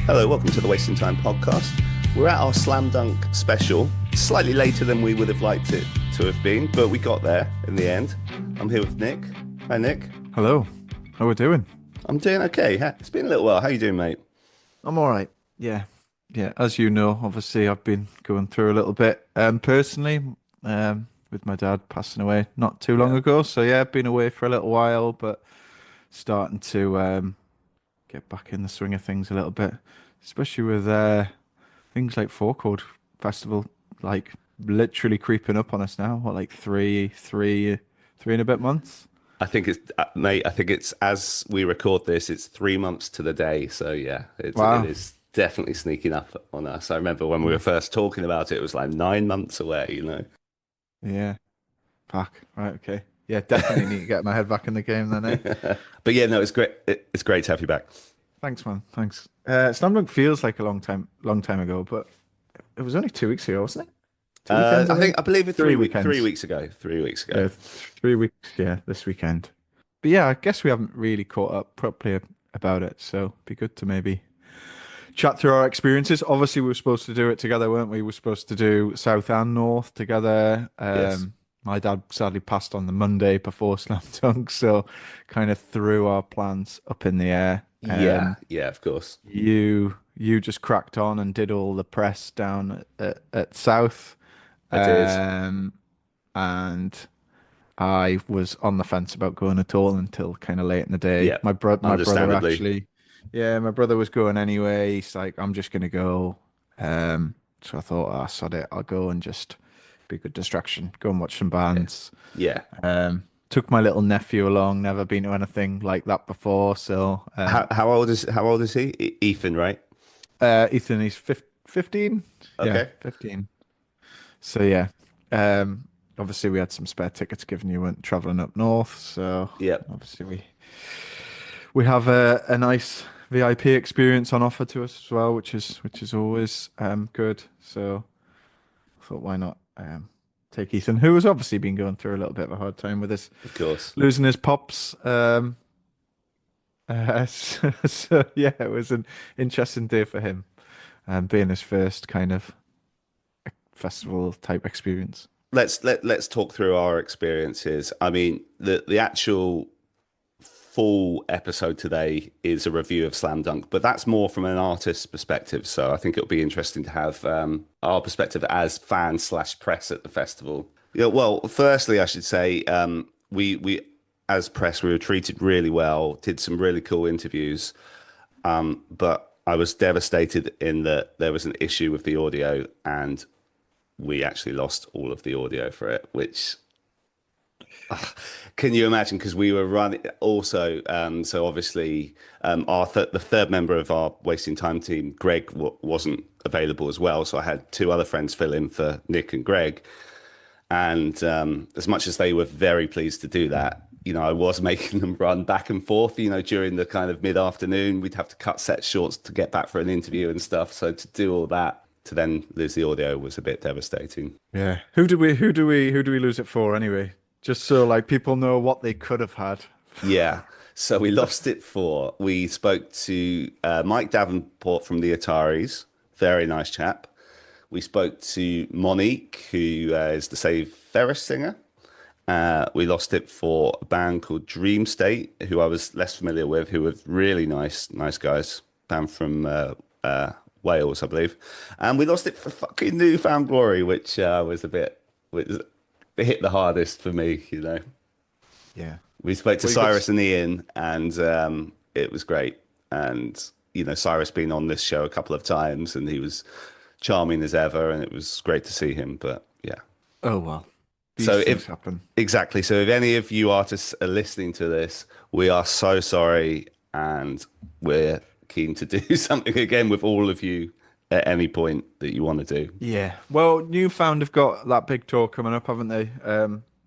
Hello, welcome to the Wasting Time podcast. We're at our Slam Dunk special, slightly later than we would have liked it to have been, but we got there in the end. I'm here with Nick. Hi, Nick. Hello. How are we doing? I'm doing okay. It's been a little while. How you doing, mate? I'm all right. Yeah. Yeah. As you know, obviously I've been going through a little bit personally, with my dad passing away not too long Yeah. ago. So yeah, I've been away for a little while, but starting to get back in the swing of things a little bit, especially with things like Four Chord Festival, like literally creeping up on us now. What, like three and a bit months? I think it's, mate, I think it's, as we record this, it's 3 months to the day. So yeah, it Wow. is definitely sneaking up on us. I remember when we were first talking about it, it was like 9 months away. Yeah. Fuck. Right. Okay. Yeah. Definitely need to get my head back in the game then, eh? But yeah, no, it's great. It's great to have you back. Thanks, man. Thanks. Slam Dunk feels like a long time ago, but it was only 2 weeks ago, wasn't it? Two weekends, I think. I believe it Three three weekends. weeks ago. 3 weeks ago. 3 weeks. Yeah, this weekend. But yeah, I guess we haven't really caught up properly about it, so it'd be good to maybe chat through our experiences. Obviously, we were supposed to do it together, weren't we? We were supposed to do South and North together. Yes. My dad sadly passed on the Monday before Slam Dunk, so kind of threw our plans up in the air. Yeah. Yeah. Of course. You just cracked on and did all the press down at South, I did. um, and I was on the fence about going at all until kind of late in the day. Yeah. My brother Understandably. actually, yeah, my brother was going anyway. He's like, I'm just gonna go. So I thought, ah, sod it, I'll go and just be a good distraction. Go and watch some Yeah. bands. Yeah. Took my little nephew along. Never been to anything like that before. So How old is he? Ethan, right? Ethan, he's 15. Yeah, Okay. 15. So yeah, obviously we had some spare tickets given you weren't traveling up north. So Yep. obviously we have a nice VIP experience on offer to us as well, which is always good. So I thought, why not take Ethan, who has obviously been going through a little bit of a hard time with his Of course. losing his pops. So yeah, it was an interesting day for him, being his first kind of festival type experience. Let's talk through our experiences. I mean, the actual full episode today is a review of Slam Dunk, but that's more from an artist's perspective. So I think it'll be interesting to have our perspective as fans slash press at the festival. Yeah, well, firstly, I should say we as press we were treated really well, did some really cool interviews, but I was devastated in that there was an issue with the audio and we actually lost all of the audio for it, which can you imagine? Because we were running also. So obviously, the third member of our Wasting Time team, Greg, wasn't available as well. So I had two other friends fill in for Nick and Greg. And as much as they were very pleased to do that, I was making them run back and forth. During the kind of mid-afternoon, we'd have to cut set shorts to get back for an interview and stuff. So to do all that, to then lose the audio was a bit devastating. Yeah. Who do we lose it for anyway? Just so like people know what they could have had. Yeah. So we lost it for. We spoke to Mike Davenport from the Ataris, very nice chap. We spoke to Monique, who is the Save Ferris singer. We lost it for a band called Dream State, who I was less familiar with, who were really nice guys. Band from Wales, I believe. And we lost it for fucking Newfound Glory, which it hit the hardest for me. Yeah. We spoke to Well, you could. Cyrus and Ian, and it was great. And Cyrus been on this show a couple of times, and he was charming as ever, and it was great to see him. But yeah, Oh well, these so things if happen. exactly, so if any of you artists are listening to this, we are so sorry, and we're keen to do something again with all of you at any point that you want to do. Yeah. Well, Newfound have got that big tour coming up, haven't they?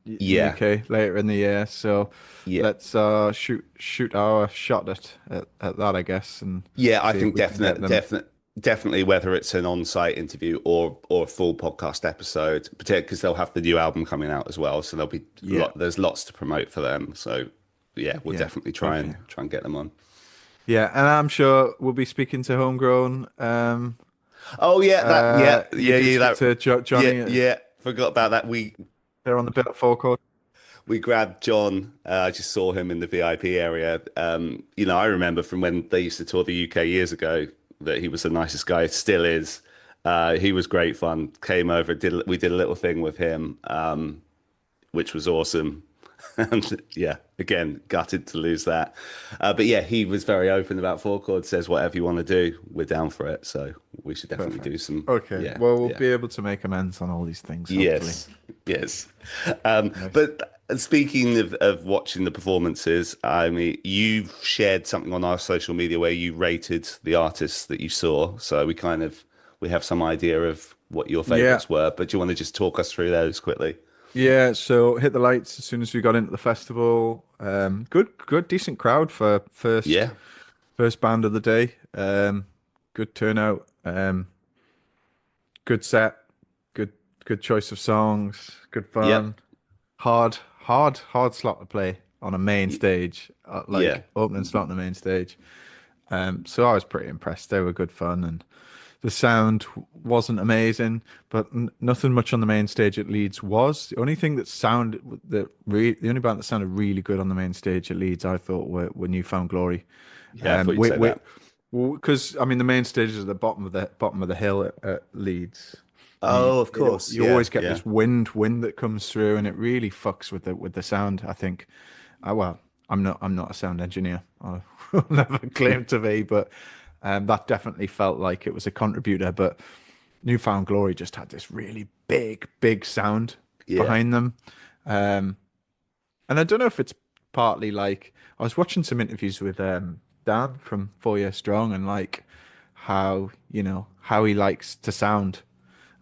Yeah, UK later in the year. So yeah. let's shoot our shot at that, I guess, and Yeah, I see if think we can get them. definitely whether it's an on-site interview or a full podcast episode, particularly because they'll have the new album coming out as well, so there'll be Yeah. there's lots to promote for them. So yeah, we'll Yeah. definitely try Okay. and get them on. Yeah, and I'm sure we'll be speaking to Homegrown. Oh yeah, You did speak to Johnny. yeah. Forgot about that. They're on the bit of forecourt. We grabbed John. I just saw him in the VIP area. I remember from when they used to tour the UK years ago that he was the nicest guy. Still is. He was great fun. Came over. We did a little thing with him, which was awesome. And yeah, again, gutted to lose that. But yeah, he was very open about four chords. Says whatever you want to do, we're down for it. So we should definitely do Perfect. some. Okay. Yeah, Well, we'll yeah. be able to make amends on all these things, hopefully. Yes, yes. Nice. But speaking of watching the performances, I mean, you've shared something on our social media where you rated the artists that you saw. So we have some idea of what your Yeah. favorites were. But do you want to just talk us through those quickly? Yeah, so hit the lights as soon as we got into the festival. Good, decent crowd for Yeah, first band of the day. Good turnout. Good set. Good, good choice of songs. Good yep, fun. Hard slot to play on a main y- stage, yeah, like opening slot on the main stage. So I was pretty impressed. They were good fun, and the sound wasn't amazing, but nothing much on the main stage at Leeds was. The only thing the only band that sounded really good on the main stage at Leeds, I thought, were Newfound Glory. yeah. I thought you'd say We that. because I mean the main stage is at the bottom of the hill at Leeds. And Oh, of course. you Yeah, always get yeah. this wind that comes through, and it really fucks with the sound. I think. Well, I'm not a sound engineer. I will never claim to be, but that definitely felt like it was a contributor. But Newfound Glory just had this really big sound Yeah. behind them, and I don't know if it's partly like I was watching some interviews with Dan from 4 Year Strong, and like how he likes to sound.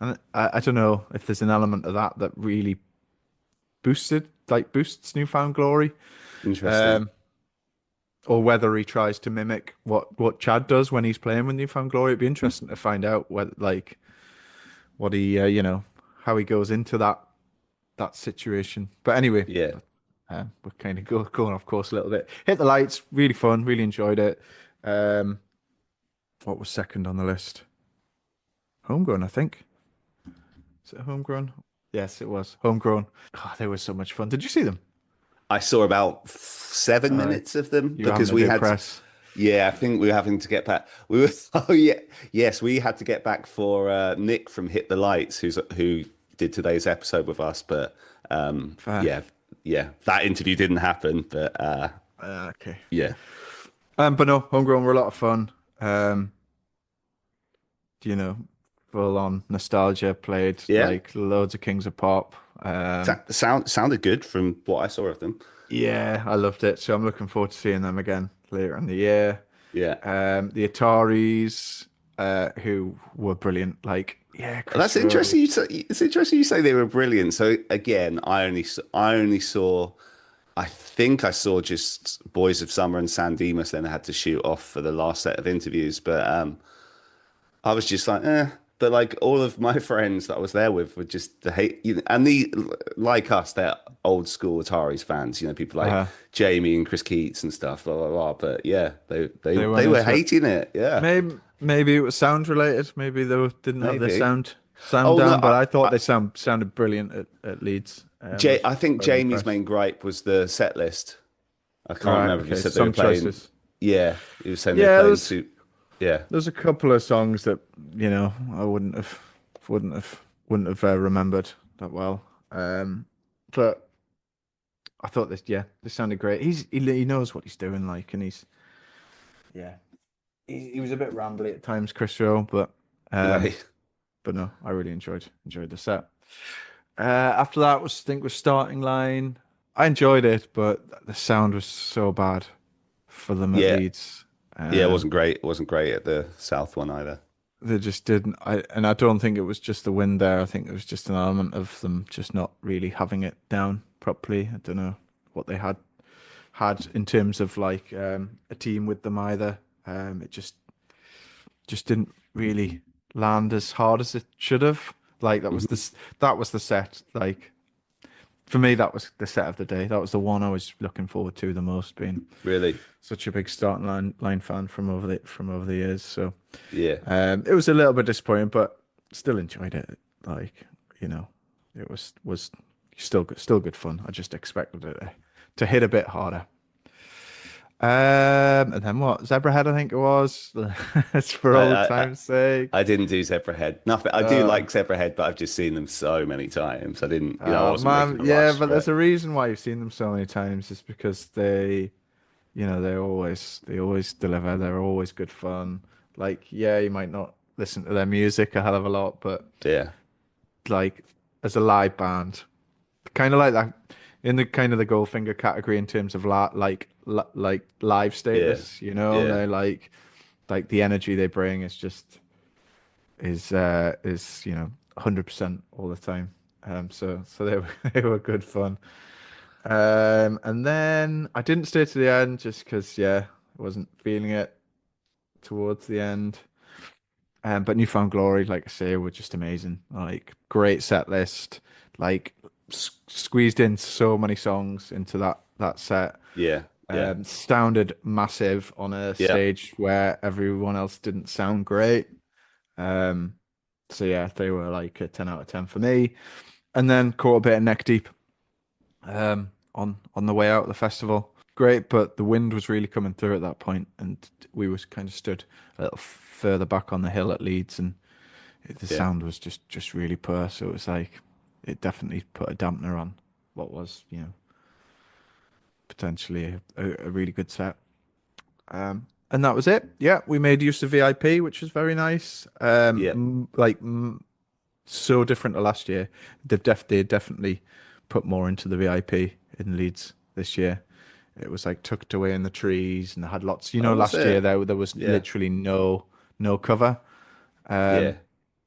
And I don't know if there's an element of that really boosts Newfound Glory, Interesting. um, or whether he tries to mimic what Chad does when he's playing with Newfound Glory. It'd be interesting to find out what he how he goes into that situation. But anyway, Yeah. we're kind of going off course a little bit. Hit the lights, really fun, really enjoyed it. Um, what was second on the list? Homegrown, I think. Is it Homegrown? Yes, it was Homegrown. Oh, they were so much fun. Did you see them? I saw about 7 Uh, minutes of them you were having because a we good had, press. yeah, I think we were having to get back. We were, oh yeah, yes, we had to get back for Nick from Hit the Lights, who did today's episode with us. But Fair. yeah, yeah, that interview didn't happen. But Okay. yeah, But no, Homegrown were a lot of fun. Um, you know, full on nostalgia. Played yeah, like loads of Kings of Pop. sounded good from what I saw of them. Yeah, I loved it. So I'm looking forward to seeing them again later in the year. Yeah. The Ataris, who were brilliant. Like, yeah, That's Chris interesting. Rose. It's interesting you say they were brilliant. So again, I only saw. I think I saw just Boys of Summer and San Dimas. Then I had to shoot off for the last set of interviews. But I was just like, eh. But like all of my friends that I was there with were just the hate, and like us, they're old school Ataris fans. People like Uh, Jamie and Chris Keats and stuff. Blah blah blah. But yeah, they they went were into it. hating it. Yeah, Maybe it was sound related. Maybe didn't have their maybe. sound Oh no, down. But I thought they sounded brilliant at Leeds. I Was think very Jamie's impressed. main gripe was the set list. I can't Right. remember if he Okay. said they were Some playing. choices. Yeah, he was saying they were Yeah. playing too. Yeah, There's a couple of songs that I wouldn't have remembered that well. But I thought this sounded great. He knows what he's doing, like, and yeah, he was a bit rambly at times, Chris Rowe, um, right. but no, I really enjoyed the set. After that was starting line. I enjoyed it, but the sound was so bad for them at Yeah, Leeds. yeah. It Um, wasn't great. It wasn't great at the South one either. They just didn't. And I don't think it was just the wind there. I think it was just an element of them just not really having it down properly. I don't know what they had in terms of like a team with them either. It just didn't really land as hard as it should have. Like that was Mhm. that was the set. Like for me, that was the set of the day. That was the one I was looking forward to the most, being Really? such a big starting line fan from over the years. So Yeah. it was a little bit disappointing, but still enjoyed it. Like, you know, it was still good fun. I just expected it to hit a bit harder. And then what? Zebrahead, I think it was. It's for I, old I time's sake. I didn't do Zebrahead. Nothing. I do Uh, like Zebrahead, but I've just seen them so many times. I didn't, I wasn't man, making a yeah, rush but for there's it. a reason why you've seen them so many times. It's because they always deliver. They're always good fun. Like, yeah, you might not listen to their music a hell of a lot, but Yeah. like as a live band, kind of like that in the kind of the Goldfinger category in terms of like live Yeah. status. Yeah. They're like the energy they bring is 100% all the time. So they were they were good fun. And then I didn't stay to the end just because, yeah, I wasn't feeling it towards the end. But Newfound Glory, like I say, were just amazing. Like, great set list. Like, squeezed in so many songs into that set. Yeah. Yeah. Sounded massive on a Yeah. stage where everyone else didn't sound great. Um, so yeah, they were like a 10 out of 10 for me. And then caught a bit of neck deep on the way out of the festival. Great, but the wind was really coming through at that point, and we was kind of stood a little further back on the hill at Leeds, and the Yeah. sound was just really poor. So it was like it definitely put a dampener on what was potentially a really good set. And that was it. Yeah, we made use of VIP, which was very nice. Yeah. So different to last year. They definitely put more into the VIP in Leeds this year. It was like tucked away in the trees, and they had lots. Oh, was Last year it? there was Yeah. literally no cover. Yeah.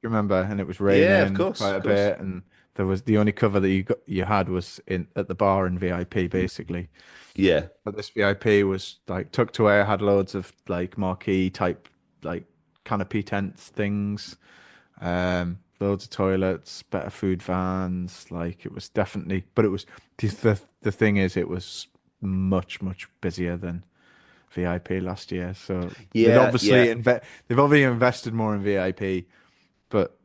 You remember, and it was Yeah. Of raining course. quite Of a course. bit, and there was the only cover that you had was in at the bar in VIP basically. Yeah. But this VIP was like tucked away. I had loads of like marquee type like canopy tents things, loads of toilets, better food vans. Like it was definitely, but it was the thing is it was much busier than VIP last year. So Yeah. Yeah. they've obviously invested more in VIP, but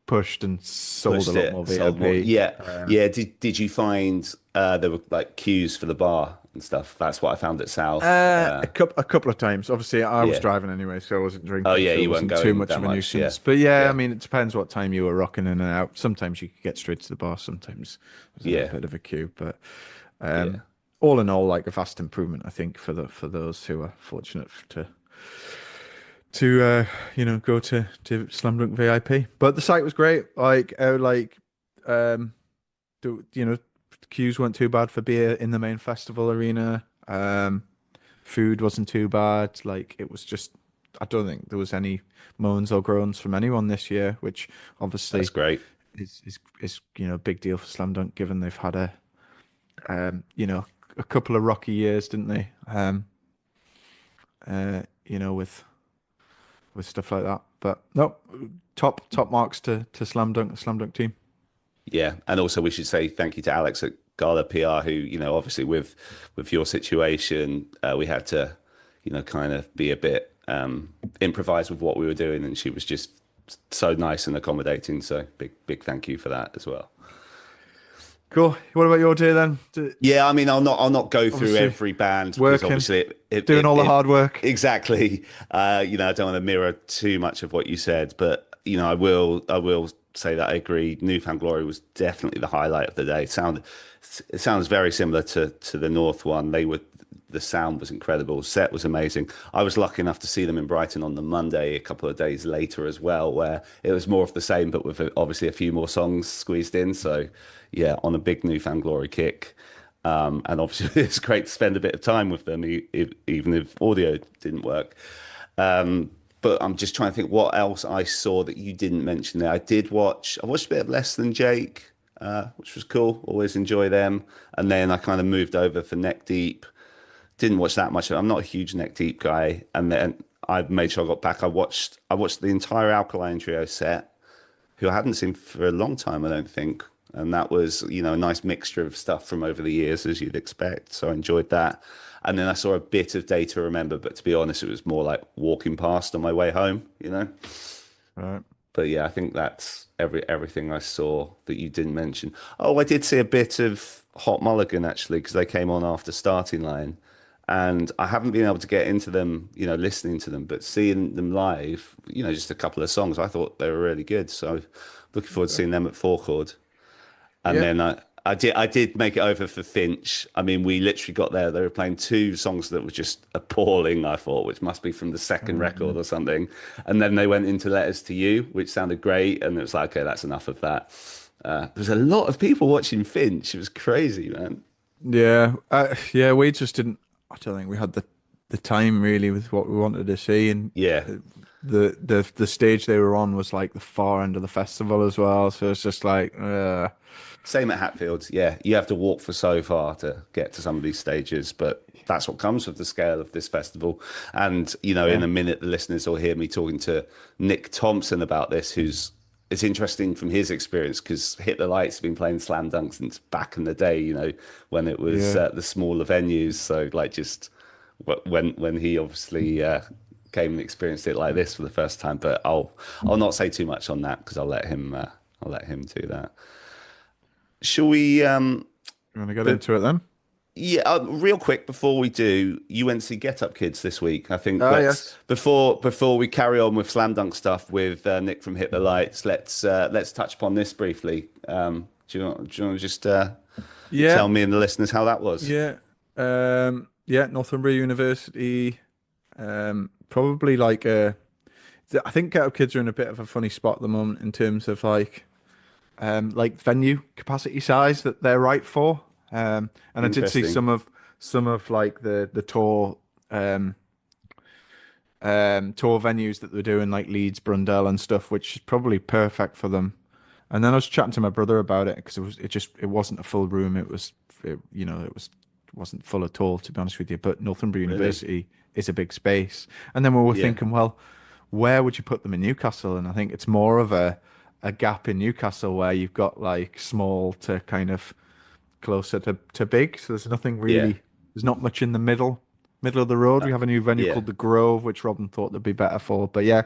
pushed and sold a Pushed lot it, more sold more. VIP. Yeah. Yeah. Did you find there were like queues for the bar and stuff? That's what I found at South. A couple of times. Obviously, I was Yeah. driving anyway, so I wasn't Oh drinking, yeah, so it you weren't wasn't too going much that of a much. Yeah. nuisance. But yeah, I Yeah. mean, it depends what time you were rocking in and out. Sometimes you could get straight to the bar. Sometimes there's a little Yeah. bit of a queue, but Yeah. all in all, like a vast improvement, I think, for those who are fortunate to go to Slam Dunk VIP. But the site was great. Um, the queues weren't too bad for beer in the main festival arena. Food wasn't too bad. Like it was just, I don't think there was any moans or groans from anyone this year, which That's obviously great. is a big deal for Slam Dunk, given they've had a couple of rocky years, didn't they? With stuff like that. But no, top marks to Slam Dunk, the Slam Dunk team. Yeah, and also we should say thank you to Alex at Gala PR, who obviously with your situation, we had to kind of be a bit improvise with what we were doing, and she was just so nice and accommodating. So big thank you for that as well. Cool. What about your day then? Yeah, I mean, I'll not go through Obviously every band because working, obviously doing all the hard work. exactly. I don't want to mirror too much of what you said, but I will say that I agree. Newfound Glory was definitely the highlight of the day. It sounds very similar to the North one. The sound was incredible. Set was amazing. I was lucky enough to see them in Brighton on the Monday, a couple of days later as well, where it was more of the same, but with obviously a few more songs squeezed in. So, yeah, on a big Newfound Glory kick. And obviously, it's great to spend a bit of time with them, even if audio didn't work. But I'm just trying to think what else I saw that you didn't mention there. I watched a bit of Less Than Jake, which was cool. Always enjoy them. And then I kind of moved over for Neck Deep. Didn't watch that much. I'm not a huge Neck Deep guy. And then I made sure I got back. I watched the entire Alkaline Trio set, who I hadn't seen for a long time, I don't think. and that was, a nice mixture of stuff from over the years, as you'd expect. So I enjoyed that. And then I saw a bit of Day to Remember, but to be honest, it was more like walking past on my way home. Right. But yeah, I think that's everything I saw that you didn't mention. Oh, I did see a bit of Hot Mulligan actually, because they came on after Starting Line, and I haven't been able to get into them, listening to them, but seeing them live, just a couple of songs, I thought they were really good. So looking forward to seeing them at Four Chord. And Yeah. then I did make it over for Finch. I mean, we literally got there. They were playing two songs that were just appalling, I thought, which must be from the second record or something. And then they went into Letters to You, which sounded great. And it was like, okay, that's enough of that. There's a lot of people watching Finch. It was crazy, man. Yeah. Yeah. We just didn't. I don't think we had the time really with what we wanted to see, and Yeah. the stage they were on was like the far end of the festival as well. So it's just like, Same at Hatfield. Yeah. You have to walk for so far to get to some of these stages, but that's what comes with the scale of this festival. And, in yeah, a minute, the listeners will hear me talking to Nick Thompson about this, who's it's interesting from his experience because Hit the Lights have been playing Slam Dunk since back in the day, when it was yeah. the smaller venues. So like just when he obviously came and experienced it like this for the first time. But I'll not say too much on that because I'll let him do that. Shall we? You want to get But into it then? yeah, real quick before we do, you went to see Get Up Kids this week. I think Oh let's yes. before we carry on with Slam Dunk stuff with Nick from Hit the Lights. Let's touch upon this briefly. Do you want to just Yeah. tell me and the listeners how that was? Yeah. Yeah. Northumbria University. Probably like I think Get Up Kids are in a bit of a funny spot at the moment in terms of like venue capacity size that they're right for. And I did see Interesting. some of like the tour venues that they're doing, like Leeds, Brundell, and stuff, which is probably perfect for them. And then I was chatting to my brother about it because it wasn't a full room. It wasn't full at all, to be honest with you. But Northumbria Really? University is a big space. And then we were Yeah. thinking, well, where would you put them in Newcastle? And I think it's more of a gap in Newcastle where you've got like small to kind of closer to big. So there's nothing Yeah. really. There's not much in the middle of the road. Uh, We have a new venue yeah. called the Grove, which Robin thought would be better for. But yeah,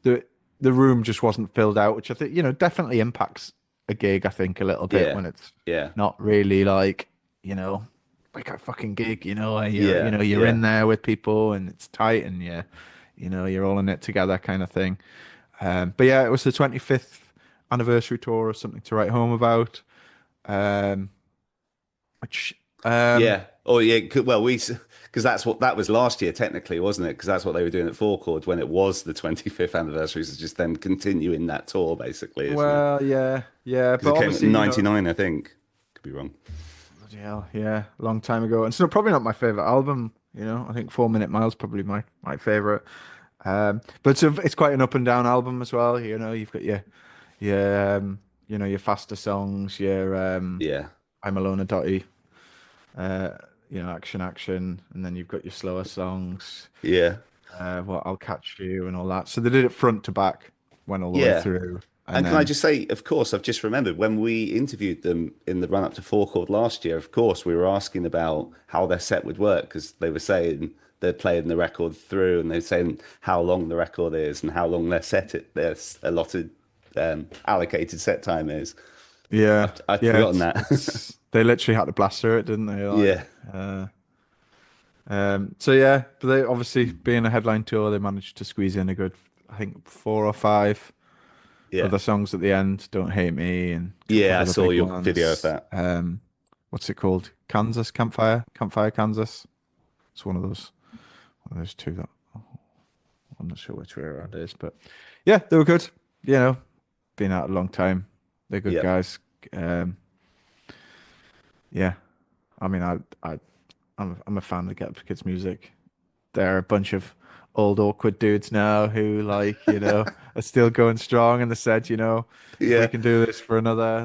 the the room just wasn't filled out, which I think definitely impacts a gig. I think a little bit Yeah. when it's Yeah. not really like a fucking gig. Where Yeah. you're Yeah. in there with people and it's tight and you're all in it together kind of thing. But yeah, it was the 25th anniversary tour or something to write home about. Um, which Yeah. Oh, yeah. Well, because that's what that was last year, technically, wasn't it? Because that's what they were doing at Four Chord when it was the 25th anniversary. So just them continuing that tour, basically, isn't it? well, yeah, Because but it came obviously in '99, I think. Could be wrong. bloody hell, yeah, a long time ago. And so probably not my favorite album. I think 4 Minute Miles probably my favorite. But it's quite an up and down album as well. You've got your faster songs, your Yeah. I'm Alone a Dotty, uh, Action Action, and then you've got your slower songs, Yeah. what I'll Catch You and all that. So they did it front to back, went all the way Yeah. through, and And can I then just say, of course, I've just remembered when we interviewed them in the run up to Four Chord last year, of course, we were asking about how their set would work because they were saying they're playing the record through and they're saying how long the record is and how long their allotted allocated set time is. yeah, I'd yeah, forgotten it's that. it's they literally had to blast through it, didn't they? Yeah. Uh, so yeah, but they obviously being a headline tour, they managed to squeeze in a good, I think, four or five Yeah. other songs at the end. Don't Hate Me and a couple of Yeah. I other saw big your video of ones. that. What's it called? Campfire, Kansas. It's one of those two that I'm not sure which way around it is, but yeah, they were good. Been out a long time. They're good Yep. guys. Um, yeah, I mean, I'm a fan of Get Up Kids music. They're a bunch of old awkward dudes now who are still going strong, and they said, if we Yeah. can do this for another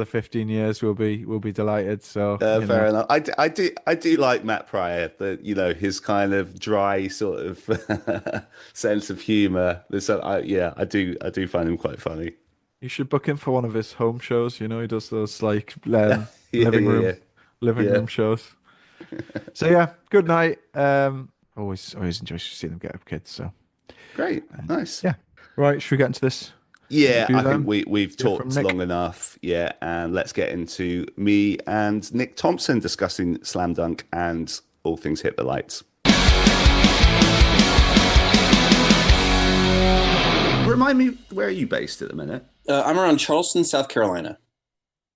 15 years, we'll be delighted. So, Fair enough. I do like Matt Pryor, but his kind of dry sort of sense of humor. Yeah, I do find him quite funny. You should book him for one of his home shows. You know, he does those like Yeah, living yeah, room yeah, living yeah. room shows. So yeah, good night. Always enjoy seeing them get up kids. So Great, nice. yeah. Right, should we get into this Yeah, interview I think then? we've Hear from talked Nick. long enough. Yeah, and let's get into me and Nick Thompson discussing Slam Dunk and all things hit the lights. Remind me, where are you based at the minute? I'm around Charleston, South Carolina.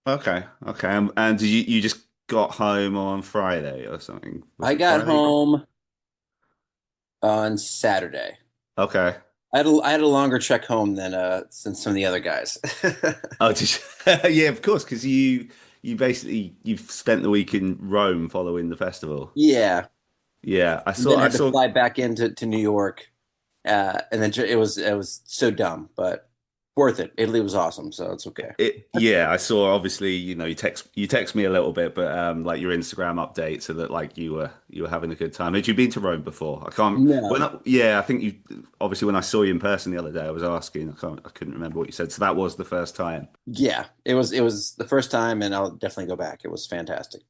Okay, okay. And did you just got home on Friday or something? Was I it got Friday? home on Saturday. Okay. I had a longer trek home than some of the other guys. Oh, did yeah, of course, because you basically you've spent the week in Rome following the festival. Yeah, Yeah, and then I had to saw. fly back into New York, and then it was so dumb, but worth it. Italy was awesome, so it's okay. Yeah, I saw obviously, you text me a little bit, but like your Instagram update so that like you were having a good time. Had you been to Rome before? I can't No, yeah, I think you obviously when I saw you in person the other day, I was asking, I couldn't remember what you said. So that was the first time. yeah, it was the first time, and I'll definitely go back. It was fantastic.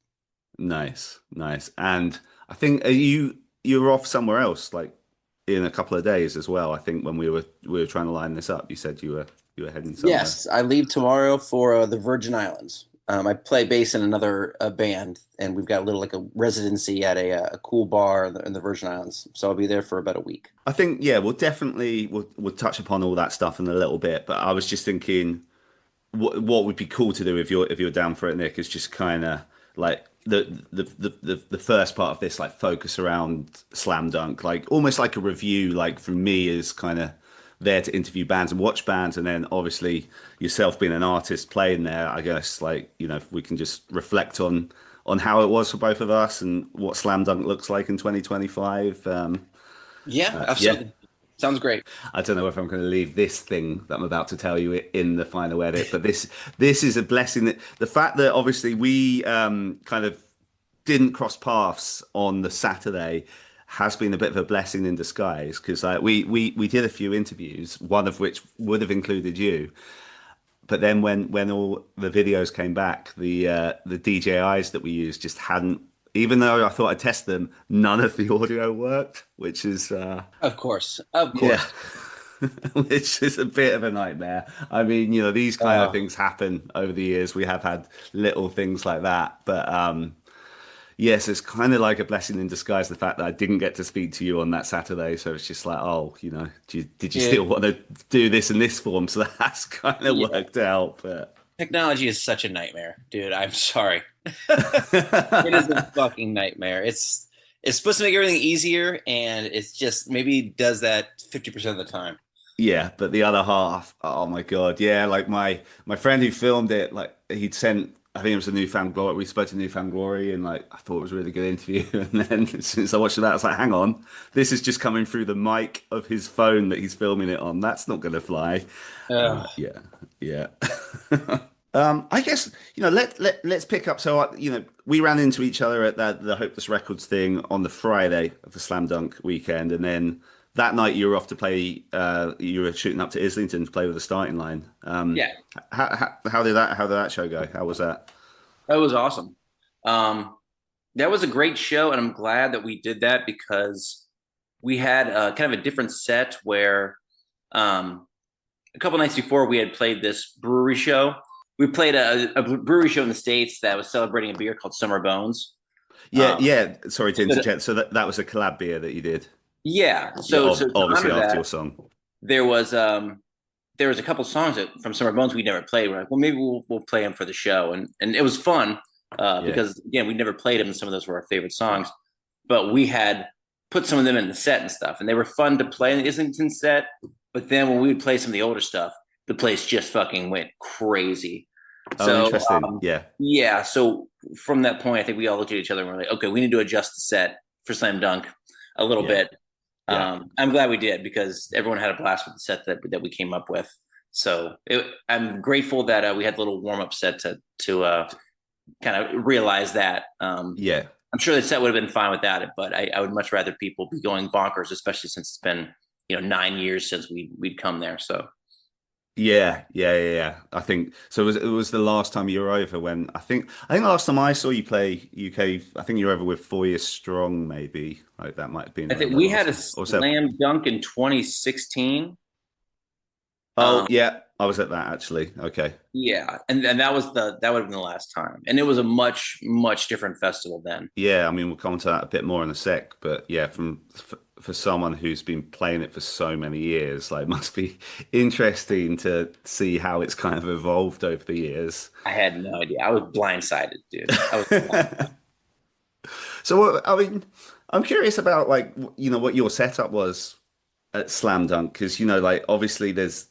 Nice, nice. And I think you're off somewhere else like in a couple of days as well. I think when we were trying to line this up, you said you were heading somewhere. Yes, I leave tomorrow for the Virgin Islands. I play bass in another band, and we've got a little like a residency at a cool bar in the Virgin Islands. So I'll be there for about a week. I think yeah, we'll touch upon all that stuff in a little bit, but I was just thinking what would be cool to do if you're down for it, Nick, is just kind of like the first part of this like focus around Slam Dunk, like almost like a review, like from me is kind of there to interview bands and watch bands, and then obviously yourself being an artist playing there, I guess like if we can just reflect on how it was for both of us and what Slam Dunk looks like in 2025. Yeah, Yeah, absolutely. Sounds great. I don't know if I'm going to leave this thing that I'm about to tell you in the final edit, but this is a blessing. That the fact that obviously we kind of didn't cross paths on the Saturday has been a bit of a blessing in disguise because we did a few interviews, one of which would have included you, but then when all the videos came back, the DJIs that we used just hadn't. Even though I thought I'd test them, none of the audio worked, which is Of course, of yeah, course. which is a bit of a nightmare. I mean, these kind of Uh, things happen over the years. We have had little things like that, but yes, it's kind of like a blessing in disguise the fact that I didn't get to speak to you on that Saturday. So it's just like, oh, did you still it, want to do this in this form? So that's kind of yeah, worked out, but. technology is such a nightmare, dude. I'm sorry. It is a fucking nightmare. It's supposed to make everything easier, and it's just maybe does that 50% of the time. Yeah, but the other half, oh my God, yeah, like my friend who filmed it, like he'd sent, I think it was a Newfound Glory. We spoke to Newfound Glory, and like I thought it was a really good interview. And then as soon as I watched that, I was like, hang on, this is just coming through the mic of his phone that he's filming it on. That's not going to fly. Uh, Yeah, yeah. I guess let's pick up. So we ran into each other at the Hopeless Records thing on the Friday of the Slam Dunk weekend, and then that night you were off to play. You were shooting up to Islington to play with the starting line. yeah, How did that show go? How was that? that was awesome. Um, that was a great show, and I'm glad that we did that because we had kind of a different set where a couple nights before we had played this brewery show. We played a brewery show in the States that was celebrating a beer called Summer Bones. Yeah, Um, yeah. Sorry to so interject. So that was a collab beer that you did. yeah, Yeah, so to obviously honor after that, your song. there was um there was a couple songs from Summer Bones we never played. We're like, well, maybe we'll play them for the show, and it was fun Yeah. because again we never played them, and some of those were our favorite songs. But we had put some of them in the set and stuff, and they were fun to play in the Islington set. But then when we would play some of the older stuff, the place just fucking went crazy. Oh, So interesting. Yeah, yeah, so from that point, I think we all looked at each other and we're like, okay, we need to adjust the set for Slam Dunk a little yeah, bit. yeah. I'm glad we did because everyone had a blast with the set that we came up with. So I'm grateful that we had a little warm up set to kind of realize that. Yeah. I'm sure the set would have been fine without it, but I would much rather people be going bonkers, especially since it's been 9 years since we'd come there. So Yeah. I think so. It was the last time you were over when I think the last time I saw you play UK. I think you were over with 4 Years Strong, maybe. Like that might have been I around think the we last had a time. Or so. slam dunk in 2016. Oh yeah, I was at that actually. Okay. Yeah, and that would have been the last time, and it was a much different festival then. Yeah, I mean we'll come on to that a bit more in a sec, but yeah, for someone who's been playing it for so many years, like it must be interesting to see how it's kind of evolved over the years. I had no idea. I was blindsided, dude. I was So, I mean, I'm curious about like what your setup was at Slam Dunk because like obviously there's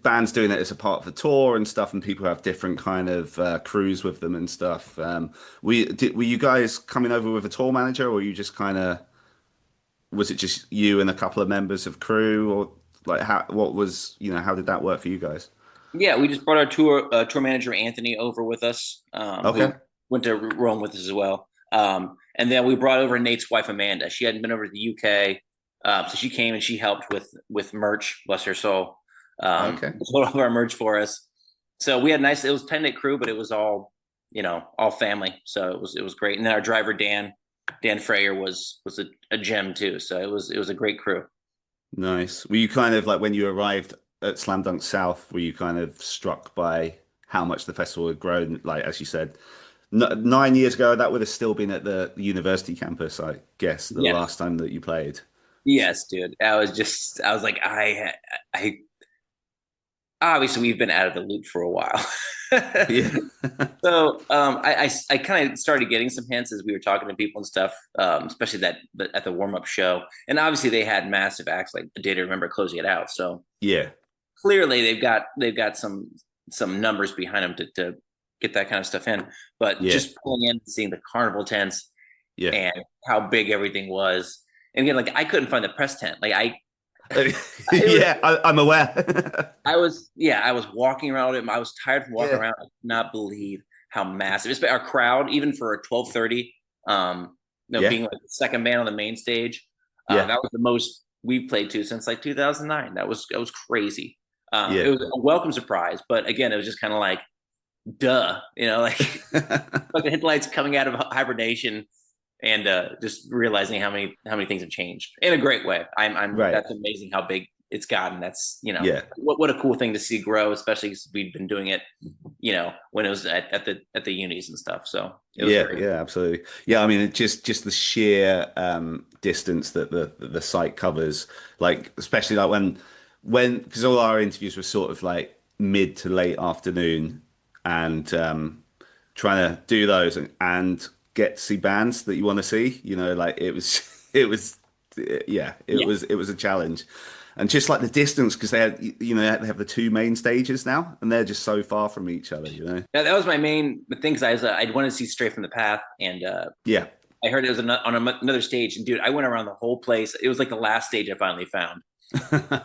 bands doing it as a part of the tour and stuff, and people have different kind of crews with them and stuff. Were you guys coming over with a tour manager, or you just kind of was it just you and a couple of members of crew, or like how did that work for you guys? yeah. We just brought our tour manager Anthony over with us, Okay, who went to Rome with us as well. And then we brought over Nate's wife Amanda. She hadn't been over to the UK, so she came and she helped with merch. Bless her soul. okay, Put all of our merch for us. So we had nice. It was 10-day crew, but it was all all family. So it was great. And then our driver Dan Freyer was a gem too. So it was a great crew. nice. Were you kind of like when you arrived at Slam Dunk South, were you kind of struck by how much the festival had grown? Like as you said, 9 years ago, that would have still been at the university campus, I guess, the Yeah. last time that you played. Yes, dude. I was like, I obviously we've been out of the loop for a while. Yeah. So I kind of started getting some hints as we were talking to people and stuff, especially that at the warm up show. And obviously they had massive acts like A Day to Remember closing it out. So Yeah. clearly they've got some numbers behind them to get that kind of stuff in. But Yeah. just pulling in and seeing the carnival tents Yeah. and how big everything was. And again, like I couldn't find the press tent. Like Yeah, I'm aware. I was walking around it. I was tired from walking Yeah. around. I could not believe how massive. It's our crowd, even for a 12:30, Yeah. being like the second band on the main stage. Yeah. That was the most we've played to since like 2009. That was crazy. It Yeah. was a welcome surprise, but again, it was just kind of like, duh, like like the headlights coming out of hibernation and just realizing how many things have changed in a great way. I'm Right. That's amazing how big it's gotten. That's Yeah. what a cool thing to see grow, especially because we've been doing it, when it was at the unis and stuff. So it was Yeah, great. yeah, absolutely. Yeah, I mean, just the sheer distance that the site covers, like especially like when because all our interviews were sort of like mid to late afternoon, and trying to do those and get to see bands that you want to see, like it was yeah, it Yeah. was it was a challenge. And just like the distance, because they have the two main stages now, and they're just so far from each other. That was my main thing because I'd want to see Straight from the Path, and Yeah. I heard it was on another stage, and dude, I went around the whole place. It was like the last stage I finally found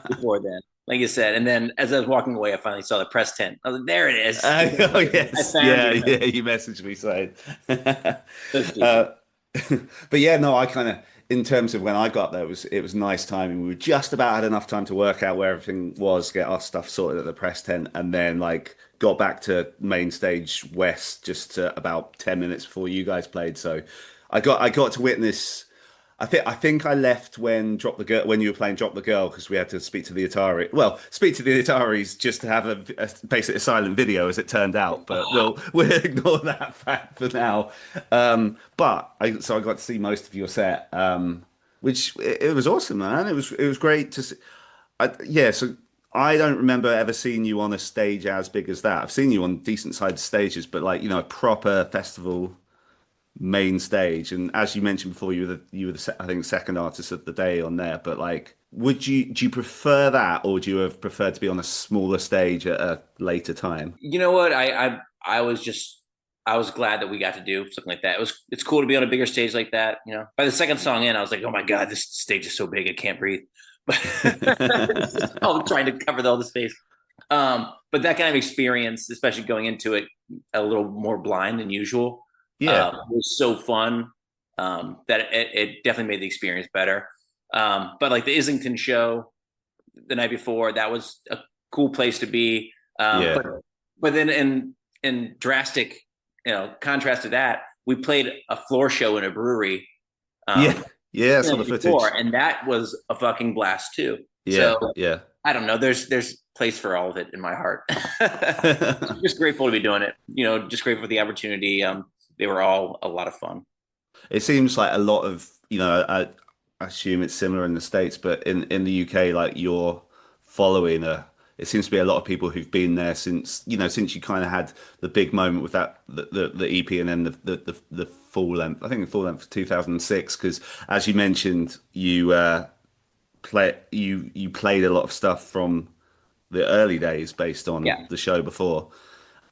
before then, like you said. And then as I was walking away, I finally saw the press tent. I was like, there it is. Oh I yes, found yeah, you. yeah. You messaged me saying, So stupid. but yeah, no, I kind of, in terms of when I got there, it was nice timing. We were just about had enough time to work out where everything was, get our stuff sorted at the press tent, and then like got back to main stage west just about 10 minutes before you guys played. So I got to witness. I think I left when when you were playing Drop the Girl because we had to speak to the Atari. Well, speak to the Ataris just to have basically a silent video as it turned out. But we'll ignore that fact for now. So I got to see most of your set, which it was awesome, man. It was great to see. Yeah, so I don't remember ever seeing you on a stage as big as that. I've seen you on decent sized stages, but like a proper festival main stage. And as you mentioned before, you were I think second artist of the day on there. But like, do you prefer that, or would you have preferred to be on a smaller stage at a later time? You know what? I was glad that we got to do something like that. It's cool to be on a bigger stage like that. By the second song in, I was like, oh my god, this stage is so big, I can't breathe. But I'm trying to cover all the space. But that kind of experience, especially going into it a little more blind than usual, Yeah, was so fun that it definitely made the experience better. But like the Islington show the night before, that was cool place to be. Yeah. But then in drastic, contrast to that, we played a floor show in a brewery. Yeah, I saw the before, footage. and that was a fucking blast too. Yeah, So yeah. I don't know. There's place for all of it in my heart. Just grateful to be doing it. Just grateful for the opportunity. They were all a lot of fun. It seems like a lot of, I assume it's similar in the States, but in the UK, like you're following it seems to be a lot of people who've been there since, since you kind of had the big moment with that, the EP and then the full length, I think the full length 2006, because as you mentioned, you played a lot of stuff from the early days based on the show before.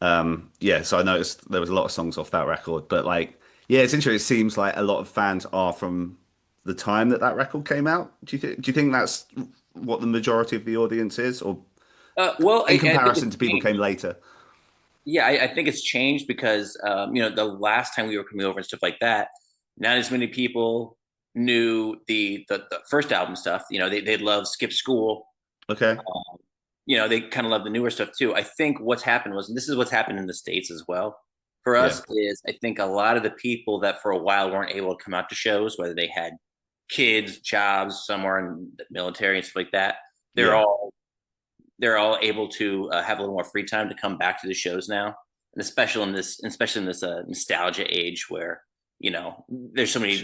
So I noticed there was a lot of songs off that record, but like, yeah, it's interesting. It seems like a lot of fans are from the time that record came out. Do you think that's what the majority of the audience is, or well, in comparison I to people who came later? Yeah, I think it's changed because the last time we were coming over and stuff like that, not as many people knew the first album stuff. They love Skip School. Okay. They kind of love the newer stuff too. I think what's happened was, and this is what's happened in the States as well for us, is I think a lot of the people that for a while weren't able to come out to shows, whether they had kids, jobs, somewhere in the military and stuff like that, they're all able to have a little more free time to come back to the shows now, and especially in this nostalgia age where there's so many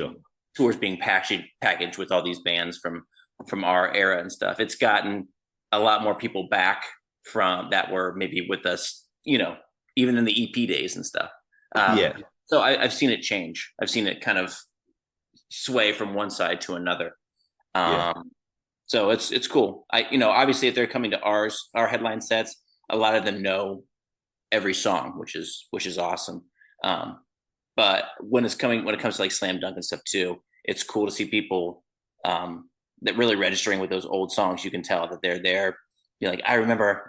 tours being packaged with all these bands from our era and stuff. It's gotten a lot more people back from that were maybe with us, even in the EP days and stuff. So I've seen it change. I've seen it kind of sway from one side to another. So it's cool. Obviously if they're coming to our headline sets, a lot of them know every song, which is awesome. But when it comes to like Slam Dunk and stuff too, it's cool to see people that really registering with those old songs. You can tell that they're there. You're like, I remember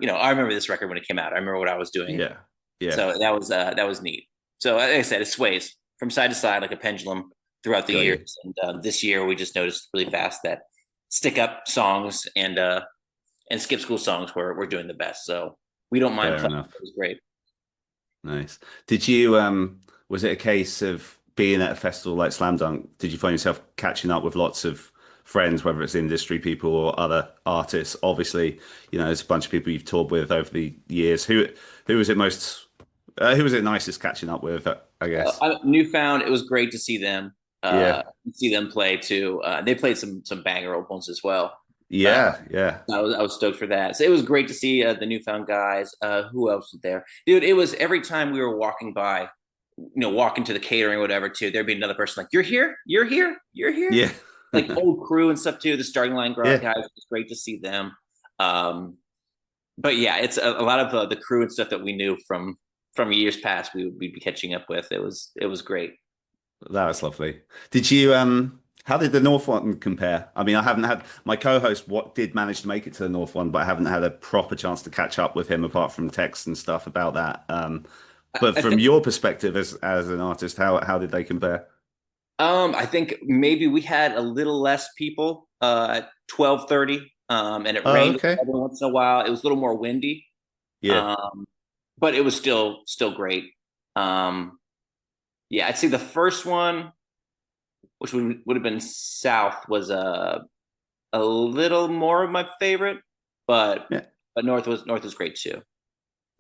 this record when it came out. I remember what I was doing. Yeah. So that was neat. So like I said, it sways from side to side like a pendulum throughout the years. And this year we just noticed really fast that Stick Up songs and Skip School songs were doing the best. So we don't mind playing. It was great. Nice. Did you was it a case of being at a festival like Slam Dunk? Did you find yourself catching up with lots of friends, whether it's industry people or other artists? Obviously, there's a bunch of people you've toured with over the years. Who was it nicest catching up with, I guess? Newfound, it was great to see them. See them play too. They played some banger old ones as well. Yeah. I was stoked for that. So it was great to see the Newfound guys. Who else was there, dude? It was every time we were walking by, walking to the catering or whatever too, there'd be another person like, you're here. Yeah. Like old crew and stuff too. The starting line guys, it's great to see them. But yeah, it's a lot of the crew and stuff that we knew from years past. We'd be catching up with. It was great. That was lovely. Did you how did the North one compare? I mean, I haven't had my co-host did manage to make it to the North one, but I haven't had a proper chance to catch up with him apart from texts and stuff about that. But from your perspective as an artist, how did they compare? I think maybe we had a little less people at 12:30, and it rained every once in a while. It was a little more windy, but it was still great. I'd say the first one, which would have been South, was a little more of my favorite, but North was great too.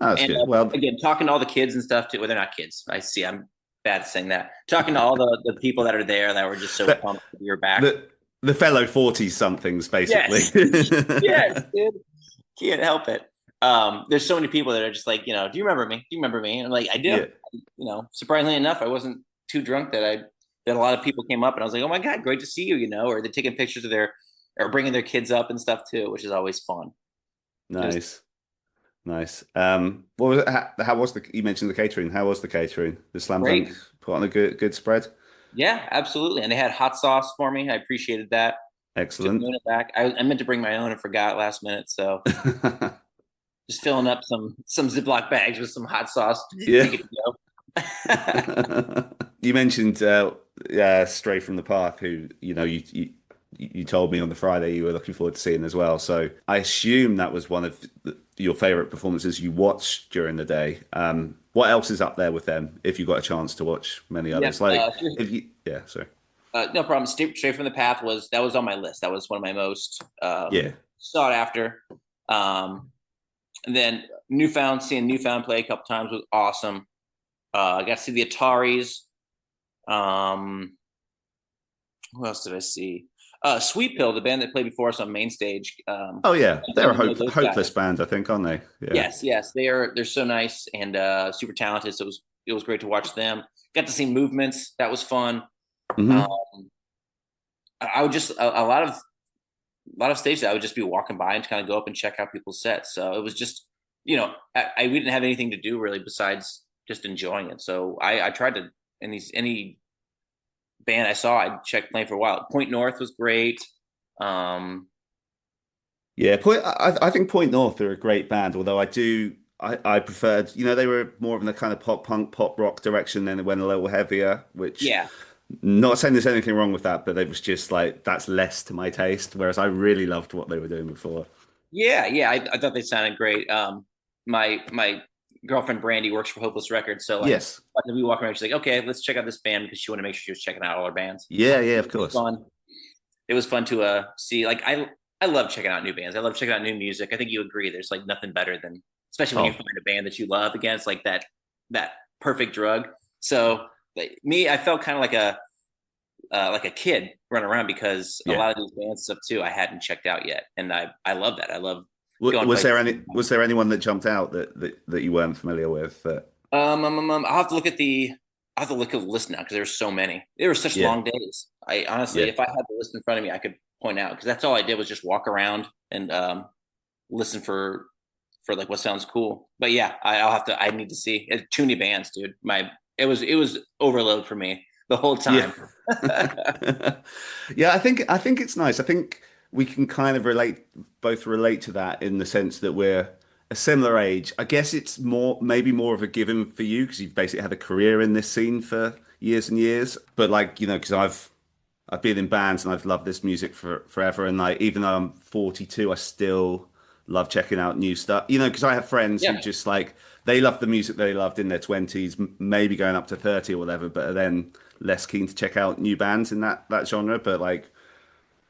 Oh, that's good. Well, again, talking to all the kids and stuff too. Well, they're not kids. I see. I'm bad at saying that. Talking to all the people that are there that were just so pumped to be back. The fellow 40-somethings, basically. Yes, dude. Can't help it. There's so many people that are just like, do you remember me? Do you remember me? And I'm like, I do. Yeah. Surprisingly enough, I wasn't too drunk that a lot of people came up and I was like, oh my God, great to see you, or they're taking pictures of or bringing their kids up and stuff too, which is always fun. Nice. What was it? How was you mentioned the catering? How was the catering? The Slam Dunk put on a good spread? Yeah, absolutely. And they had hot sauce for me. I appreciated that. Excellent. It back. I meant to bring my own and forgot last minute. So just filling up some Ziploc bags with some hot sauce. Yeah. You mentioned Stray from the Park, who you you told me on the Friday you were looking forward to seeing as well. So I assume that was one of your favorite performances you watched during the day. What else is up there with them? If you got a chance to watch many others, Yep. like if you, yeah, sorry, No problem. Straight from the Path was on my list. That was one of my most yeah, sought after. And then seeing Newfound play a couple times was awesome. I got to see the Ataris. Who else did I see? Sweet Pill, the band that played before us on main stage. oh yeah, they're a hopeless guys. band, I think, aren't they? Yeah. Yes, they're so nice and super talented. So it was great to watch them. Got to see Movements. That was fun. Mm-hmm. I would just a lot of stages I would just be walking by and kind of go up and check out people's sets. So it was just, we didn't have anything to do really besides just enjoying it. So I tried to, any band I saw, I'd check playing for a while. Point North was great. Yeah, I think Point North are a great band, although I preferred, they were more of in the kind of pop punk, pop rock direction, then they went a little heavier, which Yeah. not saying there's anything wrong with that, but it was just like that's less to my taste, whereas I really loved what they were doing before. Yeah, I thought they sounded great. My girlfriend Brandy works for Hopeless Records, so Yes. we walk around, she's like, okay, let's check out this band because she wanted to make sure she was checking out all our bands. Yeah, of course. It was fun to see. Like I love checking out new bands. I love checking out new music. I think you agree. There's like nothing better than, especially when you find a band that you love again. It's like that perfect drug. So I felt kind of like a kid running around because a lot of these bands stuff too I hadn't checked out yet, and I love that. I love. Was there anyone that jumped out that you weren't familiar with? I'll have to look at the list now because there's so many. There were such long days. I honestly, if I had the list in front of me, I could point out because that's all I did was just walk around and listen for like what sounds cool. But yeah, I need to see too many bands, dude. It was overload for me the whole time. Yeah, I think it's nice. I think we can kind of relate to that in the sense that we're a similar age. I guess it's maybe more of a given for you because you've basically had a career in this scene for years and years. But like, because I've been in bands and I've loved this music for forever. And like, even though I'm 42, I still love checking out new stuff. Because I have friends who just like, they love the music they loved in their 20s, maybe going up to 30 or whatever, but are then less keen to check out new bands in that genre. But like,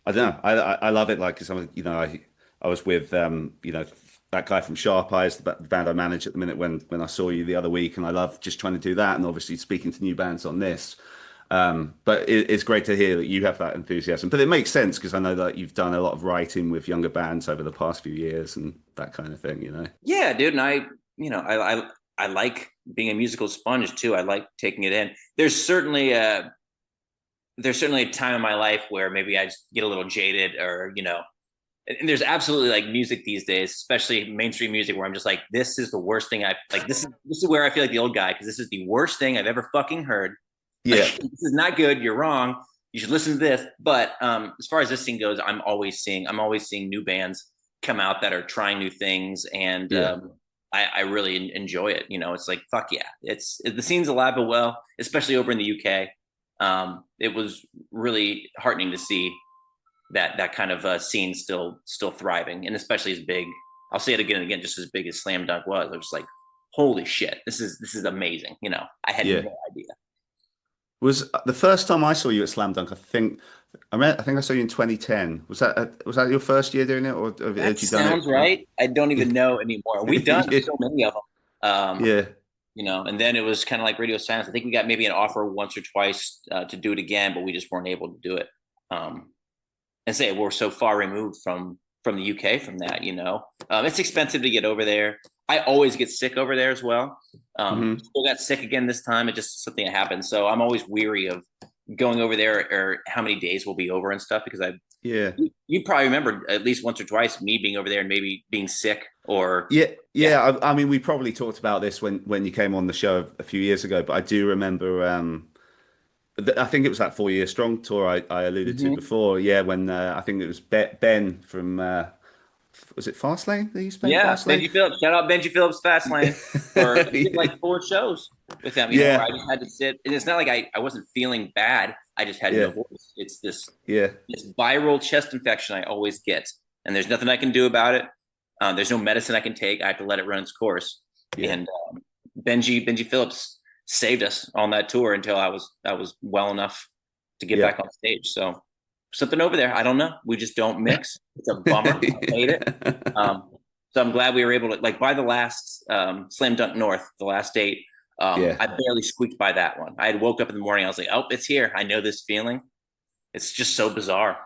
I don't know. I love it. Like, because I was with that guy from Sharp Eyes, the band I manage at the minute. When I saw you the other week, and I love just trying to do that, and obviously speaking to new bands on this. But it's great to hear that you have that enthusiasm. But it makes sense because I know that you've done a lot of writing with younger bands over the past few years and that kind of thing. Yeah, dude, and I like being a musical sponge too. I like taking it in. There's certainly a time in my life where maybe I just get a little jaded or, and there's absolutely like music these days, especially mainstream music, where I'm just like, this is the worst thing this is where I feel like the old guy, because this is the worst thing I've ever fucking heard. Yeah. Like, this is not good. You're wrong. You should listen to this. But as far as this scene goes, I'm always seeing new bands come out that are trying new things. And I really enjoy it. It's like, fuck yeah. The scene's alive and well, especially over in the UK. It was really heartening to see that kind of scene still thriving, and especially as big. I'll say it again and again, just as big as Slam Dunk was. I was just like, holy shit, this is amazing. I had no idea. Was the first time I saw you at Slam Dunk? I think I saw you in 2010. Was that your first year doing it, or had you done it? Sounds right. I don't even know anymore. We've done so many of them. And then it was kind of like Radio Silence. I think we got maybe an offer once or twice to do it again, but we just weren't able to do it. And say we're so far removed from the UK from that, it's expensive to get over there. I always get sick over there as well. Still got sick again this time. It just something that happened. So I'm always weary of going over there or how many days we'll be over and stuff, because you probably remember at least once or twice me being over there and maybe being sick or I mean, we probably talked about this when you came on the show a few years ago, but I do remember I think it was that 4 Year Strong tour I alluded to before. When I think it was Ben from was it Fastlane that you spent? Fastlane? Benji Phillips. Shout out Benji Phillips, Fastlane. For like 4 shows with them. I just had to sit. And it's not like I wasn't feeling bad. I just had no Yeah. voice. It's Yeah. this viral chest infection I always get, and there's nothing I can do about it. There's no medicine I can take. I have to let it run its course. Yeah. And Benji Phillips saved us on that tour until I was well enough to get back on stage. So something over there. I don't know. We just don't mix. It's a bummer. I hate it. So I'm glad we were able to, like, by the last Slam Dunk North, the last date, I barely squeaked by that one. I had woke up in the morning. I was like, oh, it's here. I know this feeling. It's just so bizarre.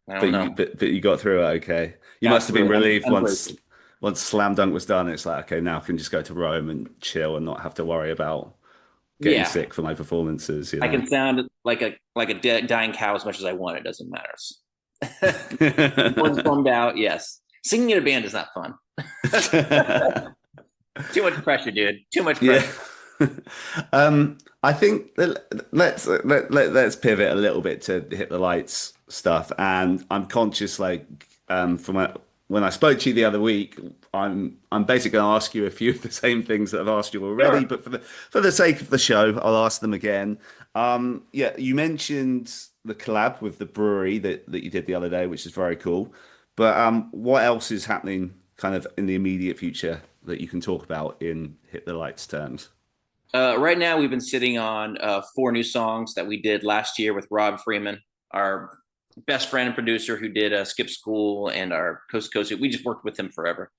I don't know. But you got through it okay. You must have been relieved once Slam Dunk was done. It's like, okay, now I can just go to Rome and chill and not have to worry about getting sick for my performances. You know? I can sound like a dying cow as much as I want. It doesn't matter. Once bummed out, yes. Singing in a band is not fun. Too much pressure, dude. Too much pressure. Yeah. I think let's pivot a little bit to Hit the Lights stuff. And I'm conscious, like, from when I spoke to you the other week, I'm basically going to ask you a few of the same things that I've asked you already, sure. But for the sake of the show, I'll ask them again. Yeah, you mentioned the collab with the brewery that you did the other day, which is very cool. But what else is happening kind of in the immediate future that you can talk about in Hit the Lights terms? Right now, we've been sitting on 4 new songs that we did last year with Rob Freeman, our best friend and producer who did Skip School and our Coast to Coast. We just worked with him forever.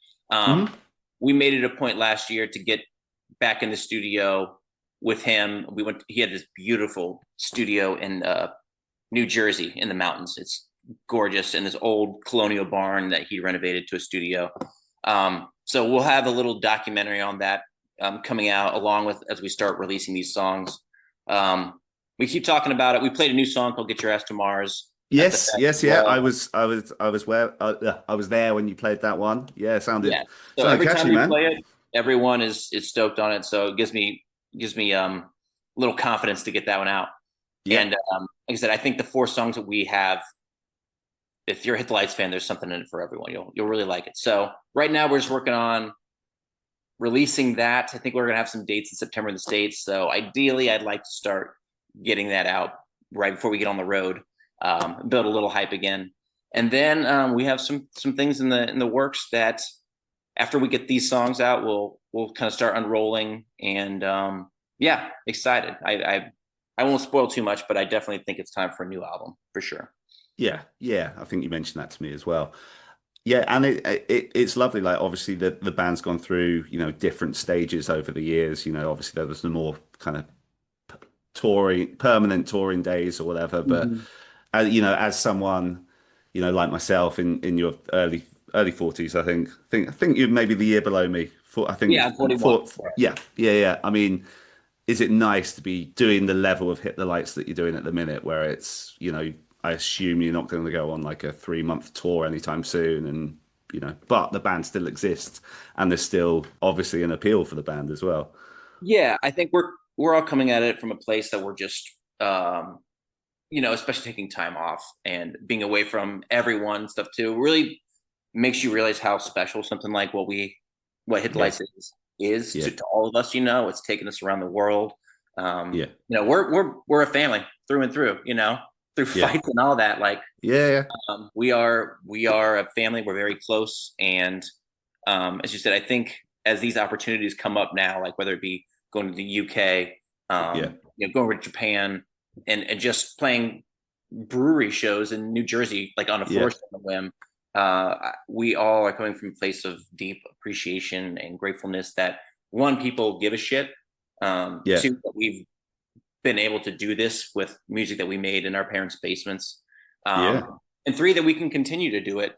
We made it a point last year to get back in the studio with him. He had this beautiful studio in New Jersey in the mountains. It's gorgeous, in this old colonial barn that he renovated to a studio. So we'll have a little documentary on that coming out along with as we start releasing these songs. We keep talking about it. We played a new song called "Get Your Ass to Mars." Yes. Yeah. I was there when you played that one. Yeah, sounded. Yeah. So every catchy, time you play it, everyone is stoked on it. So it gives me a little confidence to get that one out. Yeah. And like I said, I think the 4 songs that we have, if you're a Hit the Lights fan, there's something in it for everyone. You'll really like it. So right now we're just working on releasing that. I think we're gonna have some dates in September in the States. So ideally, I'd like to start getting that out right before we get on the road. Build a little hype again, and then we have some things in the works that after we get these songs out, we'll kind of start unrolling. And yeah, excited. I won't spoil too much, but I definitely think it's time for a new album for sure. Yeah, I think you mentioned that to me as well. Yeah, and it's lovely. Like, obviously the band's gone through, you know, different stages over the years. You know, obviously there was the more kind of permanent touring days or whatever, but. You know, as someone, you know, like myself in your early 40s, I think you're maybe the year below me. I think I'm 41. Yeah. I mean, is it nice to be doing the level of Hit the Lights that you're doing at the minute, where it's, you know, I assume you're not going to go on like a 3-month tour anytime soon, and you know, but the band still exists, and there's still obviously an appeal for the band as well. Yeah, I think we're all coming at it from a place that we're just. You know, especially taking time off and being away from everyone and stuff too, really makes you realize how special something like what Hit the Lights is to all of us. You know, it's taken us around the world. You know, we're a family through and through. You know, through fights and all that. Like, we are a family. We're very close, and as you said, I think as these opportunities come up now, like whether it be going to the UK, you know, going to Japan. And just playing brewery shows in New Jersey, like on a floor on a whim, we all are coming from a place of deep appreciation and gratefulness that, 1, people give a shit, 2, that we've been able to do this with music that we made in our parents' basements, and 3, that we can continue to do it,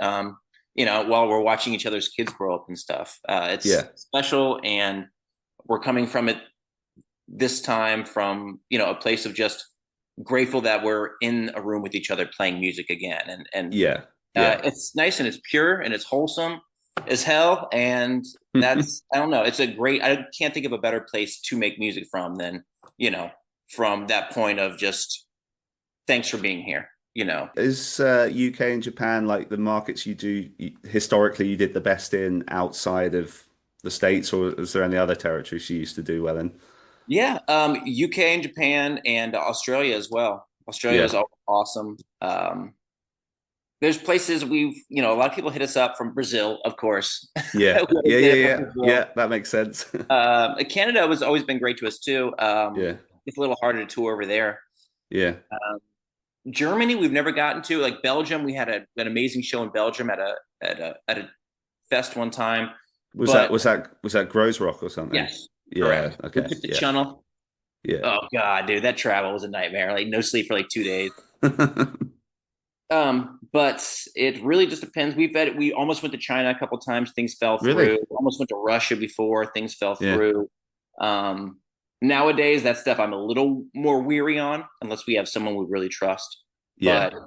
you know, while we're watching each other's kids grow up and stuff. It's special, and we're coming from it this time from, you know, a place of just grateful that we're in a room with each other playing music again, and it's nice and it's pure and it's wholesome as hell, and that's I don't know, it's a great, I can't think of a better place to make music from than, you know, from that point of just thanks for being here. You know, is UK and Japan like the markets you historically you did the best in outside of the States, or is there any other territories you used to do well in? Yeah, UK and Japan and Australia as well. Australia is awesome. There's places a lot of people hit us up from Brazil, of course. Yeah. Yeah. That makes sense. Canada has always been great to us too. Yeah. It's a little harder to tour over there. Yeah. Germany, we've never gotten to. Like Belgium, we had an amazing show in Belgium at a fest one time. Was that Grows Rock or something? Yes. Yeah. Correct. Okay. We took the channel. Yeah. Oh God, dude, that travel was a nightmare. Like no sleep for like 2 days. But it really just depends. We almost went to China a couple times. Things fell through. Really? Almost went to Russia before. Things fell through. Nowadays, that stuff I'm a little more weary on, unless we have someone we really trust. Yeah. But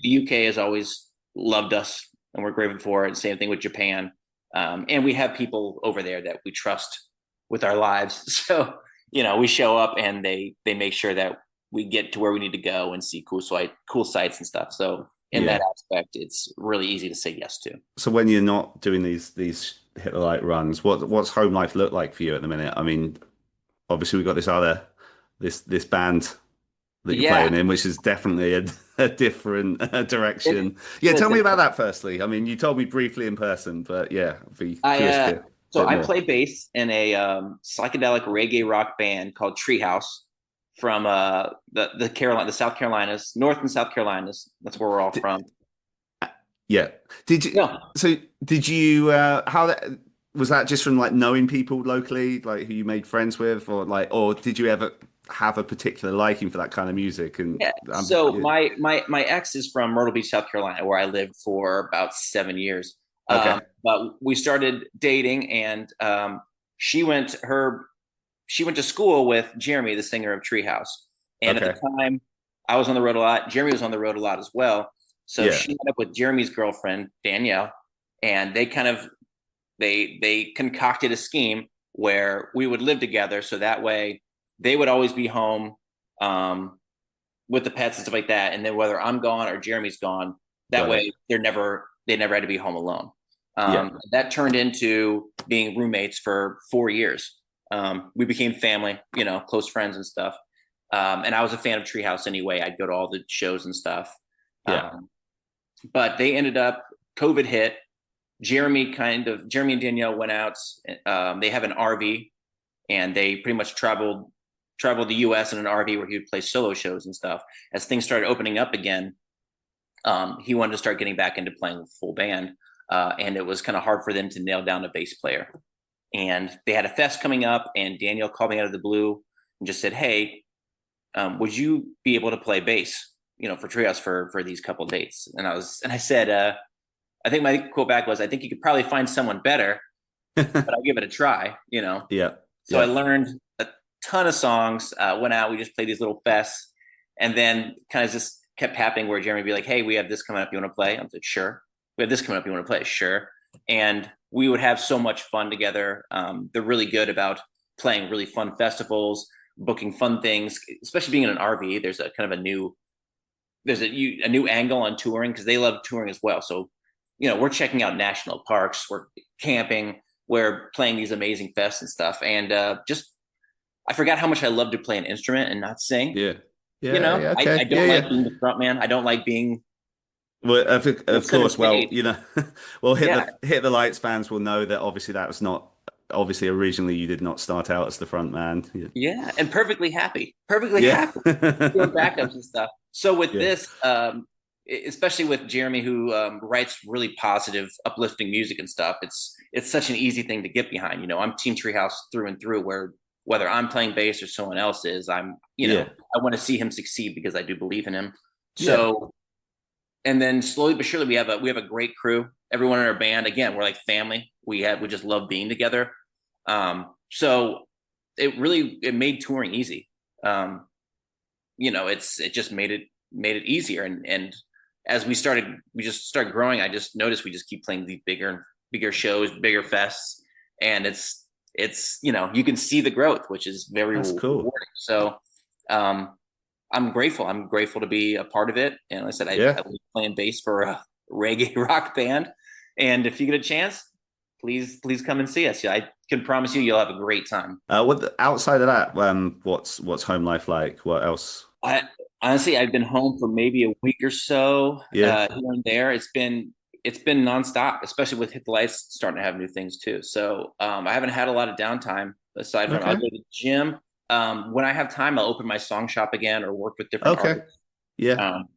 the UK has always loved us, and we're grateful for it. Same thing with Japan. And we have people over there that we trust with our lives. So, we show up and they make sure that we get to where we need to go and see cool sites and stuff. So in that aspect, it's really easy to say yes to. So when you're not doing these hit the light runs, what's home life look like for you at the minute? I mean, obviously we've got this band that you're playing in, which is definitely a different direction. Tell me about that firstly. I mean, you told me briefly in person, but I'd be curious So I play bass in a psychedelic reggae rock band called Treehouse from the South Carolinas, North and South Carolinas. That's where we're all from. Yeah. Did you? No. So did you? How that was that just from like knowing people locally, like who you made friends with, or did you ever have a particular liking for that kind of music? And my ex is from Myrtle Beach, South Carolina, where I lived for about 7 years. Okay. But we started dating, and she went to school with Jeremy, the singer of Treehouse. And at the time, I was on the road a lot. Jeremy was on the road a lot as well. So she ended up with Jeremy's girlfriend, Danielle, and they they concocted a scheme where we would live together. So that way they would always be home with the pets and stuff like that. And then whether I'm gone or Jeremy's gone, that way they never had to be home alone. That turned into being roommates for 4 years. We became family, close friends and stuff. And I was a fan of Treehouse anyway. I'd go to all the shows and stuff. But they ended up, COVID hit. Jeremy and Danielle went out. They have an RV, and they pretty much traveled the US in an RV where he would play solo shows and stuff. As things started opening up again, he wanted to start getting back into playing with full band. And it was kind of hard for them to nail down a bass player. And they had a fest coming up, and Daniel called me out of the blue and just said, "Hey, would you be able to play bass, for Treehouse for these couple dates?" And I said, I think my quote back was, "I think you could probably find someone better, but I'll give it a try." So I learned a ton of songs, went out, we just played these little fests, and then kind of just kept happening where Jeremy would be like, "Hey, we have this coming up, you want to play?" I'm like, "Sure." "We have this coming up, you want to play?" "Sure." And we would have so much fun together. They're really good about playing really fun festivals, booking fun things, especially being in an RV. There's a kind of a new angle on touring, because they love touring as well. So, we're checking out national parks, we're camping, we're playing these amazing fests and stuff. And I forgot how much I love to play an instrument and not sing. Okay. I don't like being the front man. I don't like being. Well, of course. Well, hit the lights fans will know that obviously that was not. Obviously, originally you did not start out as the front man. Yeah, and perfectly happy. Happy doing backups and stuff. So with this, especially with Jeremy, who writes really positive, uplifting music and stuff, it's such an easy thing to get behind. I'm Team Treehouse through and through. Where whether I'm playing bass or someone else is, I want to see him succeed because I do believe in him. So. And then slowly but surely, we have a great crew. Everyone in our band, again, we're like family. We just love being together. So it made touring easy. It just made it easier. And as we just started growing. I just noticed we just keep playing these bigger shows, bigger fests, and it's you can see the growth, which is very rewarding. So, I'm grateful. I'm grateful to be a part of it. And like I said, I love playing bass for a reggae rock band. And if you get a chance, please come and see us. I can promise you'll have a great time. Outside of that, what's home life like? What else? Honestly, I've been home for maybe a week or so, Yeah. here and there. It's been nonstop, especially with Hit the Lights starting to have new things too. So I haven't had a lot of downtime aside from I'll Okay. go to the gym. When I have time, I'll open my song shop again or work with different Okay. artists. Yeah. Um,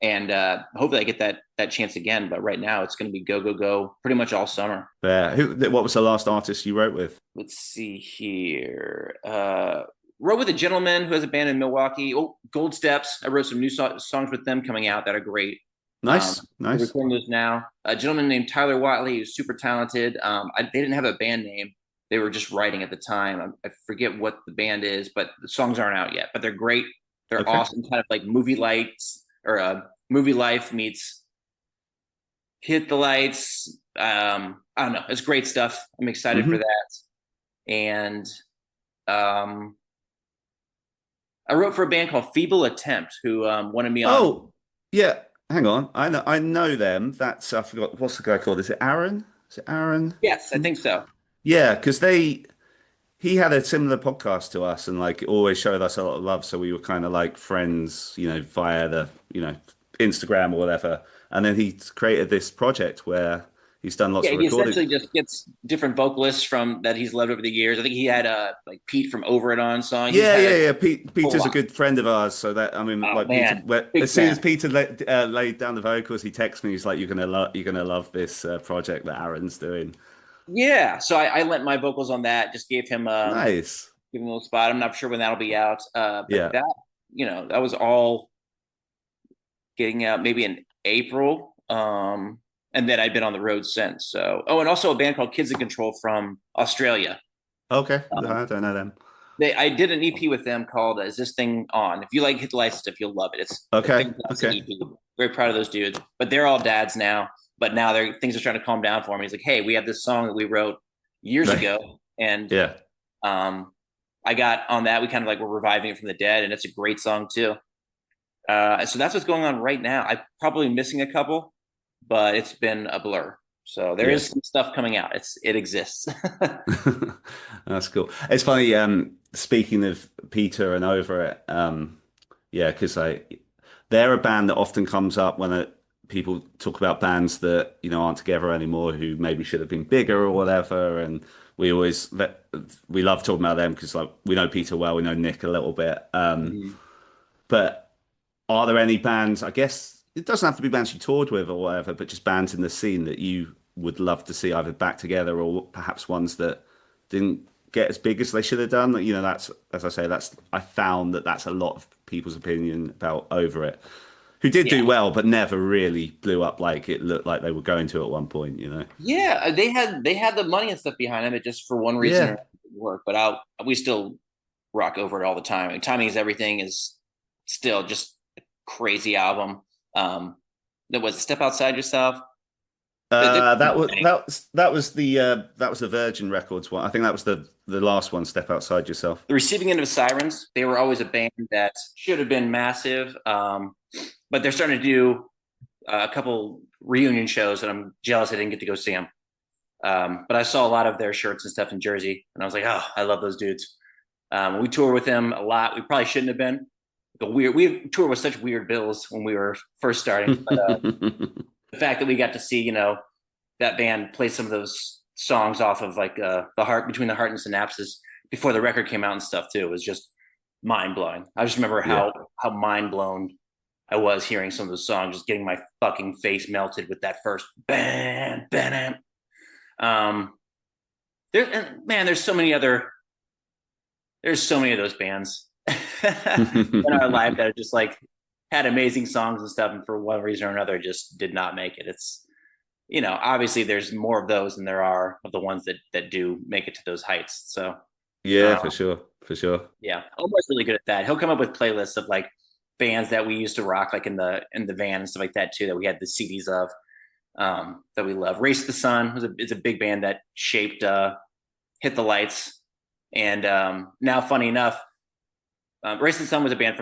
and hopefully I get that chance again. But right now, it's going to be go go go pretty much all summer. Fair. What was the last artist you wrote with? Let's see here. Wrote with a gentleman who has a band in Milwaukee. Oh, Gold Steps. I wrote some new songs with them coming out that are great. Nice. We're Nice. recording those now. A gentleman named Tyler Watley, who's super talented. They didn't have a band name. They were just writing at the time. I forget what the band is, but the songs aren't out yet. But they're great. They're Okay. awesome. Kind of like movie lights or movie life meets Hit the Lights. I don't know. It's great stuff. I'm excited for Hmm. that. And um, I wrote for a band called Feeble Attempt, who wanted me on. Oh, yeah. Hang on. I know them. That's I forgot what's the guy called? Is it Aaron? Is it Aaron? Yes, I think so. Yeah, because he had a similar podcast to us and like always showed us a lot of love. So we were kind of like friends, via the, Instagram or whatever. And then he created this project where he's done lots Yeah, of he recording. essentially just gets different vocalists from that he's loved over the years. I think he had like Pete from Over It On song. He's Yeah, had yeah, a yeah. whole Peter's a lot. good friend of ours, so that I mean, Oh like Peter, man, big as soon as fan. Peter laid down the vocals, he texted me. He's like, "You're gonna love this project that Aaron's doing." Yeah, so I lent my vocals on that. Just Nice. gave him a little spot. I'm not sure when that'll be out, but Yeah. that was all getting out maybe in April. And then I've been on the road since. So, oh, and also a band called Kids in Control from Australia. Okay. Um, I don't know them. I did an EP with them called "Is This Thing On?" If you like Hit the Lights stuff, you'll love it. It's a Okay. fantastic Okay. EP. Very proud of those dudes. But they're all dads now. But now things are starting to calm down for me. He's like, "Hey, we have this song that we wrote years Right. ago, and Yeah. um, I got on that. We kind of like we're reviving it from the dead, and it's a great song too." So that's what's going on right now. I'm probably missing a couple, but it's been a blur. So there Yeah. is some stuff coming out. It exists. That's cool. It's funny. Speaking of Peter and Over It, yeah, because they're a band that often comes up when people talk about bands that aren't together anymore, who maybe should have been bigger or whatever. And we love talking about them because like we know Peter well, we know Nick a little bit. Mhm. But are there any bands? I guess it doesn't have to be bands you toured with or whatever, but just bands in the scene that you would love to see either back together or perhaps ones that didn't get as big as they should have done. That's, as I say, I found that's a lot of people's opinion about Over It, who did Yeah. do well, but never really blew up like it looked like they were going to at one point. Yeah, they had the money and stuff behind them. It just for one reason or Yeah. another didn't work. But we still rock Over It all the time. I mean, Timing is Everything is still just a crazy album. That was Step Outside Yourself. That was the Virgin Records one. I think that was the last one, Step Outside Yourself. The Receiving End of Sirens. They were always a band that should have been massive, but they're starting to do a couple reunion shows, and I'm jealous I didn't get to go see them. But I saw a lot of their shirts and stuff in Jersey, and I was like, oh, I love those dudes. We toured with them a lot. We probably shouldn't have been. We toured with such weird bills when we were first starting. But the fact that we got to see, that band play some of those songs off of like the Heart, Between the Heart and Synapses before the record came out and stuff too, was just mind blowing. I just remember Yeah. how mind blown I was hearing some of those songs, just getting my fucking face melted with that first bam, bam. There's so many of those bands in our life that are just like had amazing songs and stuff, and for one reason or another just did not make it. It's obviously there's more of those than there are of the ones that do make it to those heights. So Yeah, uh, for sure. For sure. yeah, Omar's really good at that. He'll come up with playlists of like bands that we used to rock like in the van and stuff like that too, that we had the CDs of, that we love. Race to the Sun is a big band that shaped Hit the Lights. And now, funny enough, Race to the Sun was a band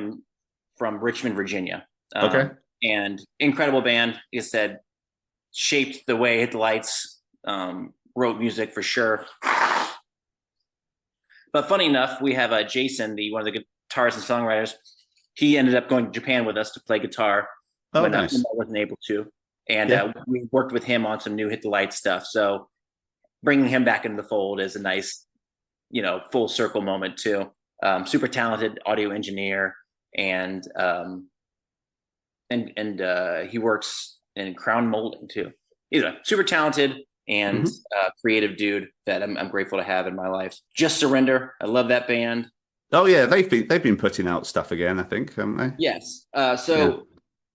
from Richmond, Virginia. Okay. And incredible band. Like I said, shaped the way Hit the Lights, wrote music for sure. But funny enough, we have Jason, one of the guitarists and songwriters. he ended up going to Japan with us to play guitar when I wasn't able to. And we worked with him on some new Hit the Light stuff. So bringing him back into the fold is a nice, full circle moment too. Super talented audio engineer, and he works in crown molding too. He's a super talented and creative dude that I'm grateful to have in my life. Just Surrender. I love that band. Oh yeah, they've been putting out stuff again, I think, haven't they? Yes.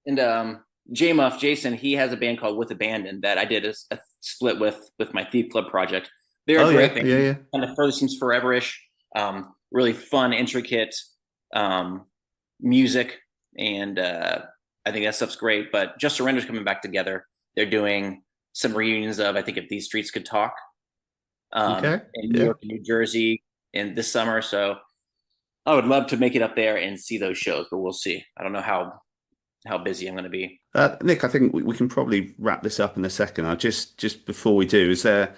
And J Muff Jason, he has a band called With Abandon that I did a split with my Thief Club project. They're a great band. Yeah. Kind of Further Seems Forever-ish. Really fun, intricate music, and I think that stuff's great. But Just Surrender's coming back together. They're doing some reunions of, I think, If These Streets Could Talk, in New York and New Jersey in this summer. So I would love to make it up there and see those shows, but we'll see. I don't know how busy I'm going to be. Nick, I think we can probably wrap this up in a second. Just before we do, is there,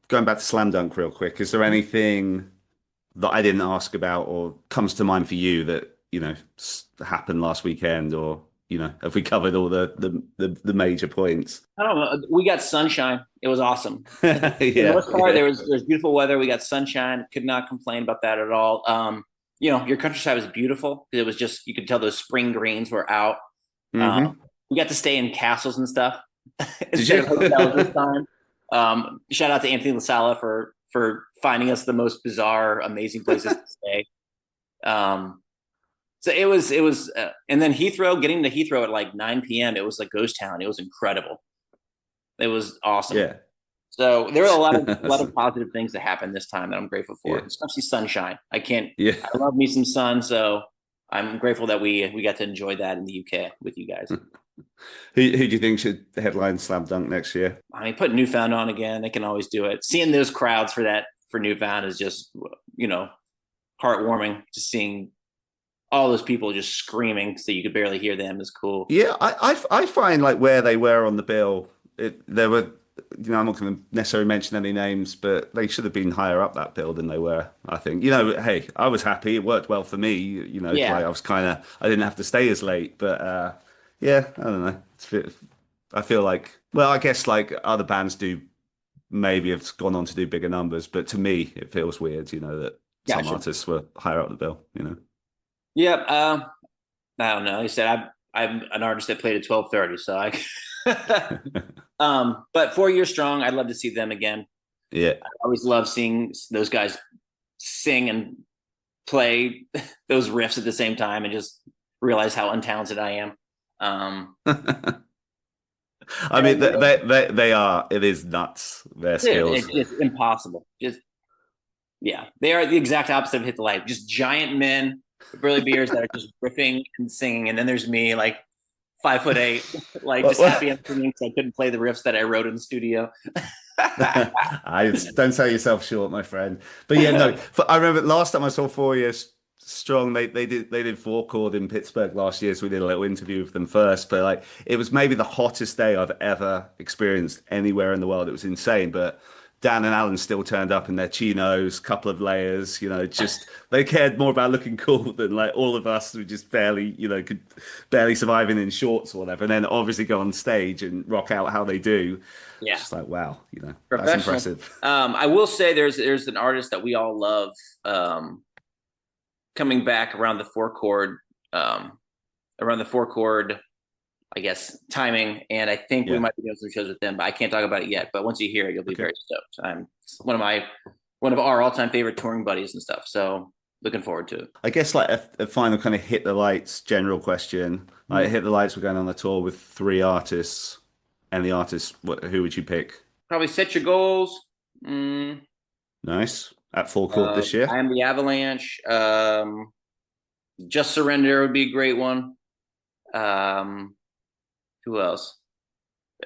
going back to Slam Dunk real quick, is there anything that I didn't ask about or comes to mind for you that, happened last weekend, or, have we covered all the major points? I don't know. We got sunshine. It was awesome. For the most part, there's beautiful weather. We got sunshine. Could not complain about that at all. Your countryside was beautiful. It was just, you could tell those spring greens were out. We got to stay in castles and stuff. Instead of hotels this time. Shout out to Anthony LaSala for finding us the most bizarre, amazing places to stay. So it was, and then Heathrow, getting to Heathrow at like 9 p.m. It was like ghost town. It was incredible. It was awesome. Yeah. So there were a lot of positive things that happened this time that I'm grateful for, especially sunshine. I love me some sun. So I'm grateful that we got to enjoy that in the UK with you guys. Who do you think should headline Slam Dunk next year? I mean, put Newfound on again. They can always do it. Seeing those crowds for Newfound is just, heartwarming. Just seeing all those people just screaming so you could barely hear them is cool. Yeah, I find like where they were on the bill, there were, I'm not going to necessarily mention any names, but they should have been higher up that bill than they were, I think. Hey, I was happy. It worked well for me. Like I was I didn't have to stay as late, but I don't know. I feel like, well, I guess like other bands do maybe have gone on to do bigger numbers, but to me, it feels weird, that some artists were higher up the bill, Yep. I don't know. Like I said, I'm an artist that played at 12:30, so but 4 Years Strong, I'd love to see them again. Yeah. I always love seeing those guys sing and play those riffs at the same time and just realize how untalented I am. I mean, they are. It is nuts. Their skills. It's impossable. They are the exact opposite of Hit the Light. Just giant men, burly beers that are just riffing and singing, and then there's me, like 5'8", like just happy and singing because I couldn't play the riffs that I wrote in the studio. Don't sell yourself short, my friend. But yeah, no. I remember last time I saw 4 Years Strong, they did four chord in Pittsburgh last year, so we did a little interview with them first. But like, it was maybe the hottest day I've ever experienced anywhere in the world. It was insane, but Dan and Alan still turned up in their chinos, couple of layers, just they cared more about looking cool than like all of us who just barely, could barely surviving in shorts or whatever. And then obviously go on stage and rock out how they do. Yeah. It's just like, wow, that's impressive. I will say there's an artist that we all love coming back around the four chord, I guess, timing, and I think we might be doing some shows with them, but I can't talk about it yet. But once you hear it, you'll be very stoked. It's one of our all-time favorite touring buddies and stuff. So looking forward to it. I guess like a final kind of Hit the Lights general question. Like Hit the Lights, we're going on a tour with 3 artists, and the artists, who would you pick? Probably Set Your Goals. Nice. At full court this year. I Am the Avalanche. Just Surrender would be a great one. Who else?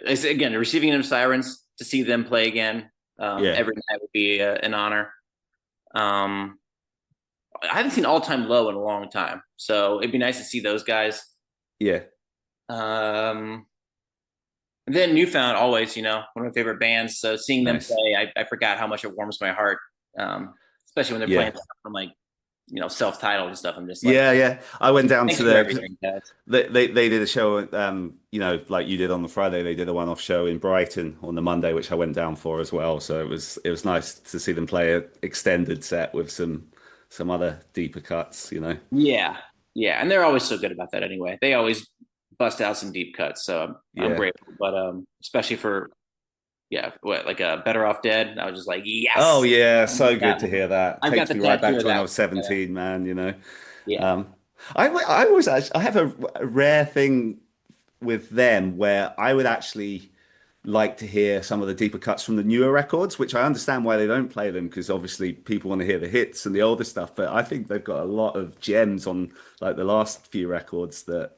Again, Receiving Them Sirens, to see them play again every night would be an honor. I haven't seen All Time Low in a long time, so it'd be nice to see those guys. Yeah. And then Newfound, always, one of my favorite bands. So seeing them play, I forgot how much it warms my heart, especially when they're playing stuff from like self-titled and stuff. I'm just like, Yeah. I went down thanks to for everything, guys. they did a show, like you did on the Friday. They did a one-off show in Brighton on the Monday, which I went down for as well. So it was nice to see them play an extended set with some other deeper cuts. Yeah, and they're always so good about that. Anyway, they always bust out some deep cuts, so I'm grateful. But especially for like a Better Off Dead, I was just like, yes. Oh yeah, so good to hear that. I've got Takes the me right back tattoo to of when I that. was 17, man. Yeah. I always I have a rare thing with them where I would actually like to hear some of the deeper cuts from the newer records, which I understand why they don't play them, because obviously people want to hear the hits and the older stuff. But I think they've got a lot of gems on like the last few records that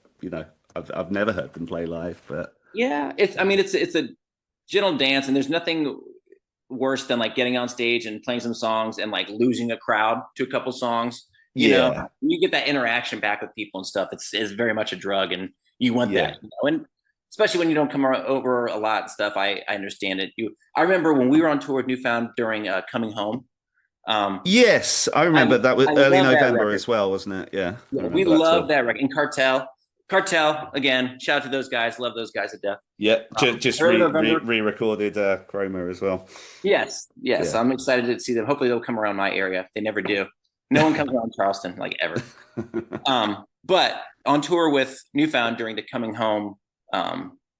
I've never heard them play live. But yeah, it's a gentle dance, and there's nothing worse than like getting on stage and playing some songs and like losing a crowd to a couple songs. You get that interaction back with people and stuff. It's very much a drug, and you want that. And especially when you don't come over a lot and stuff. I understand it. I remember when we were on tour with Newfound during Coming Home. Yes, I remember that was early November as well, wasn't it? Yeah, we love that record. And Cartel again. Shout out to those guys. Love those guys to death. Yeah, just re-recorded Chroma as well. Yes. Yeah. I'm excited to see them. Hopefully they'll come around my area. They never do. No one comes around Charleston like ever. But on tour with Newfound during the Coming Home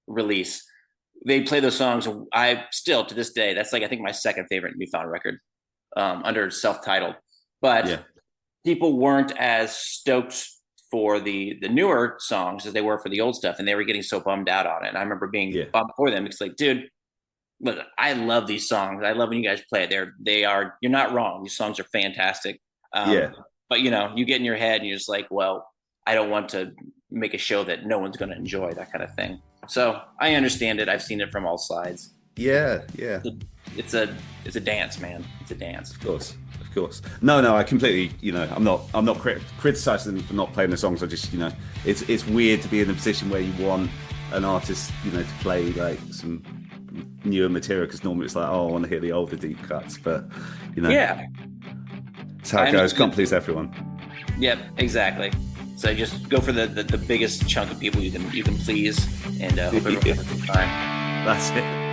release, they play those songs. I still to this day, that's like I think my second favorite Newfound record under self-titled. But people weren't as stoked for the newer songs as they were for the old stuff, and they were getting so bummed out on it. And I remember being bummed for them. It's like, dude, look, I love these songs. I love when you guys play it. You're not wrong. These songs are fantastic. But you get in your head and you're just like, well, I don't want to make a show that no one's going to enjoy, that kind of thing. So I understand it. I've seen it from all sides. Yeah. It's a dance, man. It's a dance. Of course. No, I completely, I'm not criticizing them for not playing the songs. I just, it's weird to be in a position where you want an artist, to play like some newer material, because normally it's like, oh, I want to hear the older deep cuts, but it's how it goes. Can't please everyone. Yep, exactly. So just go for the biggest chunk of people you can please, and hope everyone has a good time. That's it.